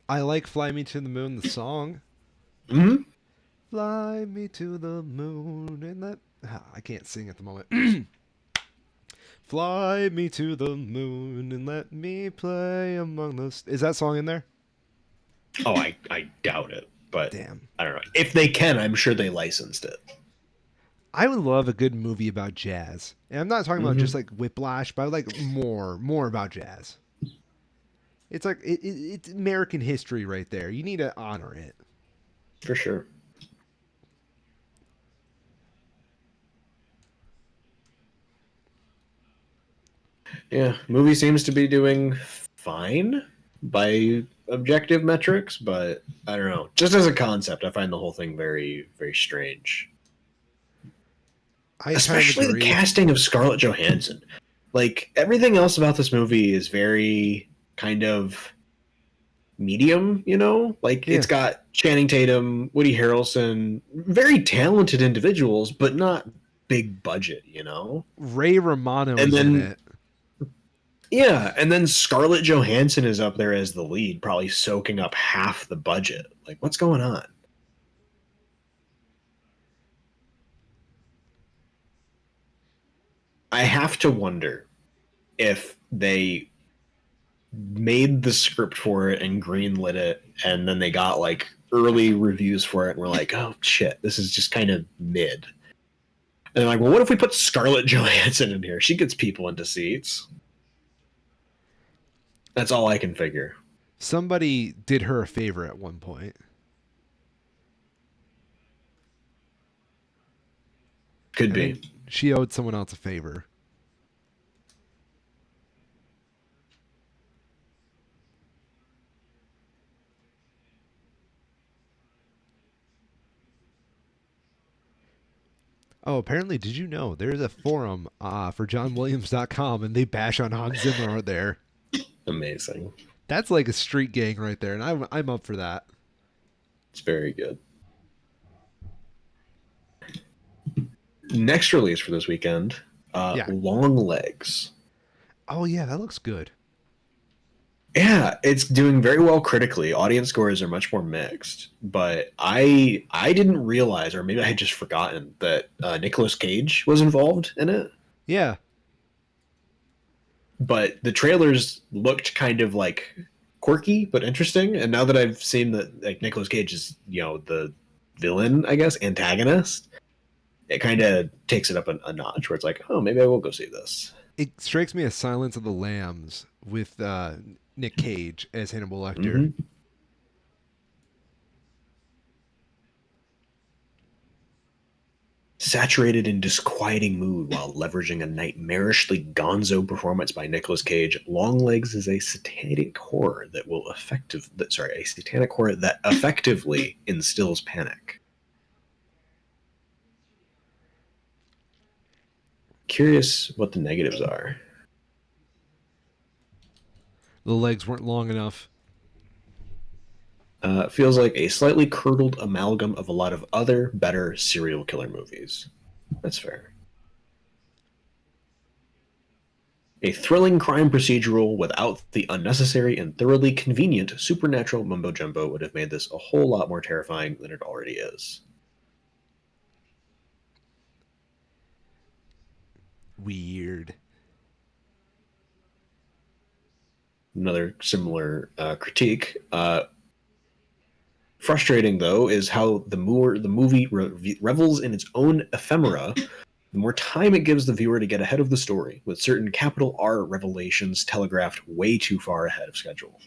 I like "Fly Me to the Moon," the song. Hmm. Fly me to the moon and let I can't sing at the moment. Fly me to the moon and let me play among the. Is that song in there? Oh, I doubt it, but Damn. I don't know. If they can, I'm sure they licensed it. I would love a good movie about jazz. And I'm not talking about just Hmm. like Whiplash, but like more about jazz. It's like it's American history right there. You need to honor it. For sure. Yeah, movie seems to be doing fine by objective metrics, but I don't know. Just as a concept, I find the whole thing very, very strange. I kind of Especially the agree. casting of Scarlett Johansson. Like everything else about this movie is very kind of medium, you know? Like Yeah. it's got Channing Tatum, Woody Harrelson, very talented individuals, but not big budget, you know? Ray Romano And is in then it. yeah, and then Scarlett Johansson is up there as the lead, probably soaking up half the budget. Like what's going on? I have to wonder if they made the script for it and greenlit it, and then they got like early reviews for it, and were like, "Oh shit, this is just kind of mid." And they're like, "Well, what if we put Scarlett Johansson in here? She gets people into seats." That's all I can figure. Somebody did her a favor at one point. Could I be. think she owed someone else a favor. Oh, apparently, did you know there's a forum for JohnWilliams.com and they bash on Hans Zimmer there? Amazing. That's like a street gang right there, and I'm up for that. It's very good. Next release for this weekend, Yeah. Long Legs. Oh yeah, that looks good. Yeah, it's doing very well critically. Audience scores are much more mixed, but I didn't realize, or maybe I had just forgotten that Nicolas Cage was involved in it. Yeah. But the trailers looked kind of like quirky but interesting, and now that I've seen that like Nicolas Cage is the villain, I guess antagonist, it kind of takes it up a notch. Where it's like, oh, maybe I will go see this. It strikes me as Silence of the Lambs with Nick Cage as Hannibal Lecter. Hmm. Saturated in disquieting mood while leveraging a nightmarishly gonzo performance by Nicolas Cage, Longlegs is a satanic horror a satanic horror that effectively instills panic. Curious what the negatives are. The legs weren't long enough. Feels like a slightly curdled amalgam of a lot of other better serial killer movies. That's fair. A thrilling crime procedural without the unnecessary and thoroughly convenient supernatural mumbo jumbo would have made this a whole lot more terrifying than it already is. Weird. Another similar critique. Frustrating, though, is how the movie revels in its own ephemera. The more time it gives the viewer to get ahead of the story, with certain capital R revelations telegraphed way too far ahead of schedule.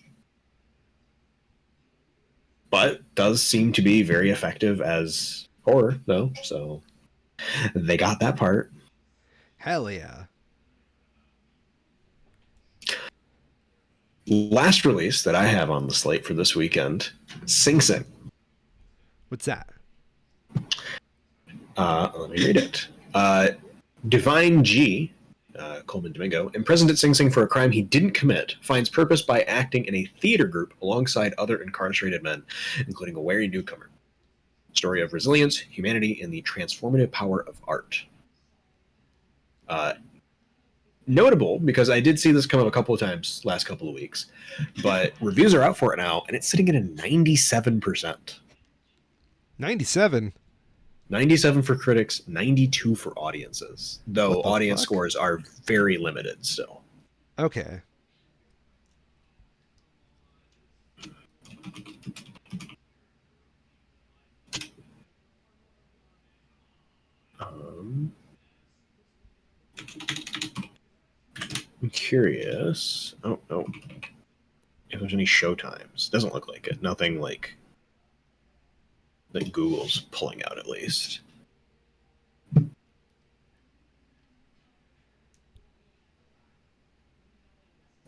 But does seem to be very effective as horror, though, so they got that part. Hell yeah. Last release that I have on the slate for this weekend, Sing Sing. What's that? Let me read it. Divine G, Coleman Domingo, imprisoned at Sing Sing for a crime he didn't commit, finds purpose by acting in a theater group alongside other incarcerated men, including a wary newcomer. Story of resilience, humanity, and the transformative power of art. Notable, because I did see this come up a couple of times last couple of weeks, but reviews are out for it now, and it's sitting at a 97%. 97? 97 for critics, 92 for audiences, though audience fuck? scores are very limited still. Okay. I'm curious. Oh, if there's any show times. Doesn't look like it. Nothing like that Google's pulling out, at least.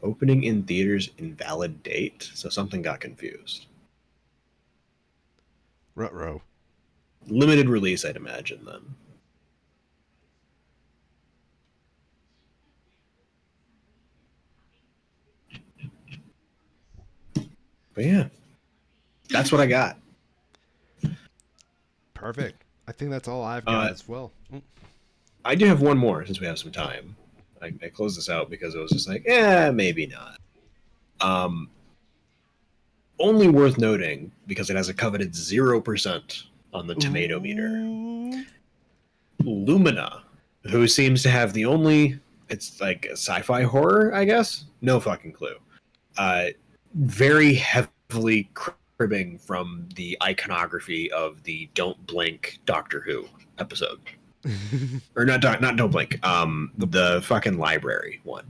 Opening in theaters, invalid date. So something got confused. Ruh-roh. Limited release, I'd imagine, then. But yeah, that's what I got. Perfect. I think that's all I've got as well. I do have one more since we have some time. I closed this out because it was just like, maybe not. Only worth noting because it has a coveted 0% on the tomato meter. Lumina, who seems to have the only, it's like a sci-fi horror, I guess? No fucking clue. Very heavily cribbing from the iconography of the Don't Blink Doctor Who episode. Or not Don't Blink, the fucking library one.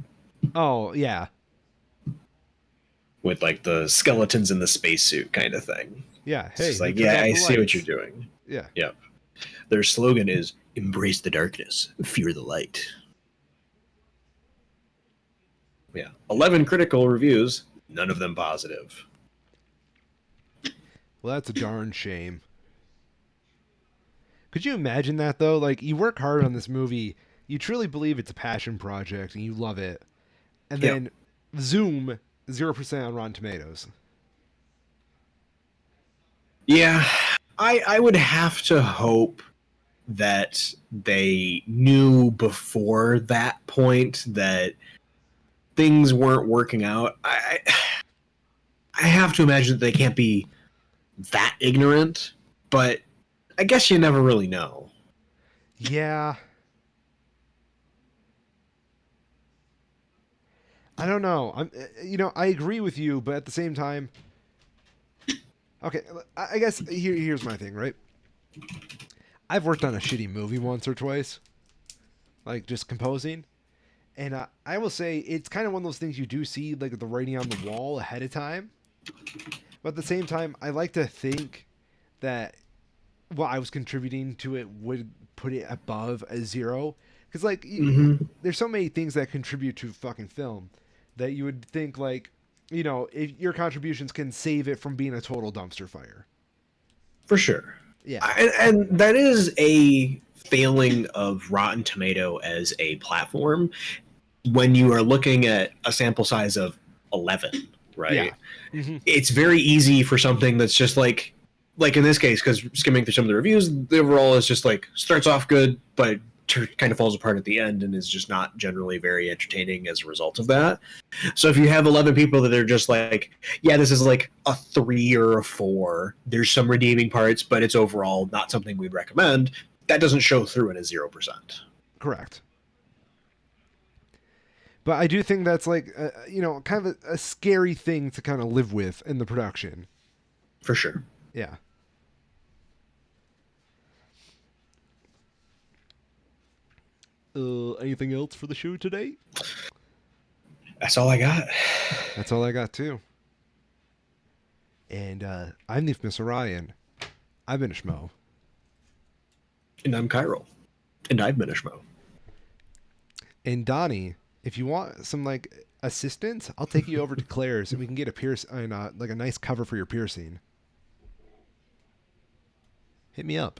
Oh, yeah. With like the skeletons in the spacesuit kind of thing. Yeah, hey. It's like, yeah, I see what you're doing. Yeah. Yep. Their slogan is, embrace the darkness, fear the light. Yeah. 11 critical reviews, none of them positive. Well, that's a darn shame. Could you imagine that, though? Like, you work hard on this movie, you truly believe it's a passion project, and you love it. And then, Zoom, 0% on Rotten Tomatoes. Yeah, I would have to hope that they knew before that point that things weren't working out. I have to imagine that they can't be that ignorant, but I guess you never really know. Yeah. I don't know. I agree with you, but at the same time, okay, I guess here's my thing, right? I've worked on a shitty movie once or twice, like just composing, and I will say it's kind of one of those things you do see like the writing on the wall ahead of time, but at the same time, I like to think that what I was contributing to it would put it above a 0, because like there's so many things that contribute to fucking film that you would think like, if your contributions can save it from being a total dumpster fire. For sure. Yeah. And that is a failing of Rotten Tomato as a platform when you are looking at a sample size of 11, right? Yeah. Mm-hmm. It's very easy for something that's just like in this case, because skimming through some of the reviews, the overall is just like starts off good, but kind of falls apart at the end and is just not generally very entertaining as a result of that. So if you have 11 people that are just like, yeah, this is like a 3 or a 4, there's some redeeming parts, but it's overall not something we'd recommend, that doesn't show through in a 0%. Correct. But I do think that's like, kind of a scary thing to kind of live with in the production. For sure. Yeah. Anything else for the show today? That's all I got. That's all I got too. And I'm the Mr. Ryan. I've been a schmo. And I'm Cairo. And I've been a schmo. And Donnie, if you want some like assistance, I'll take you over to Claire's and we can get like a nice cover for your piercing. Hit me up.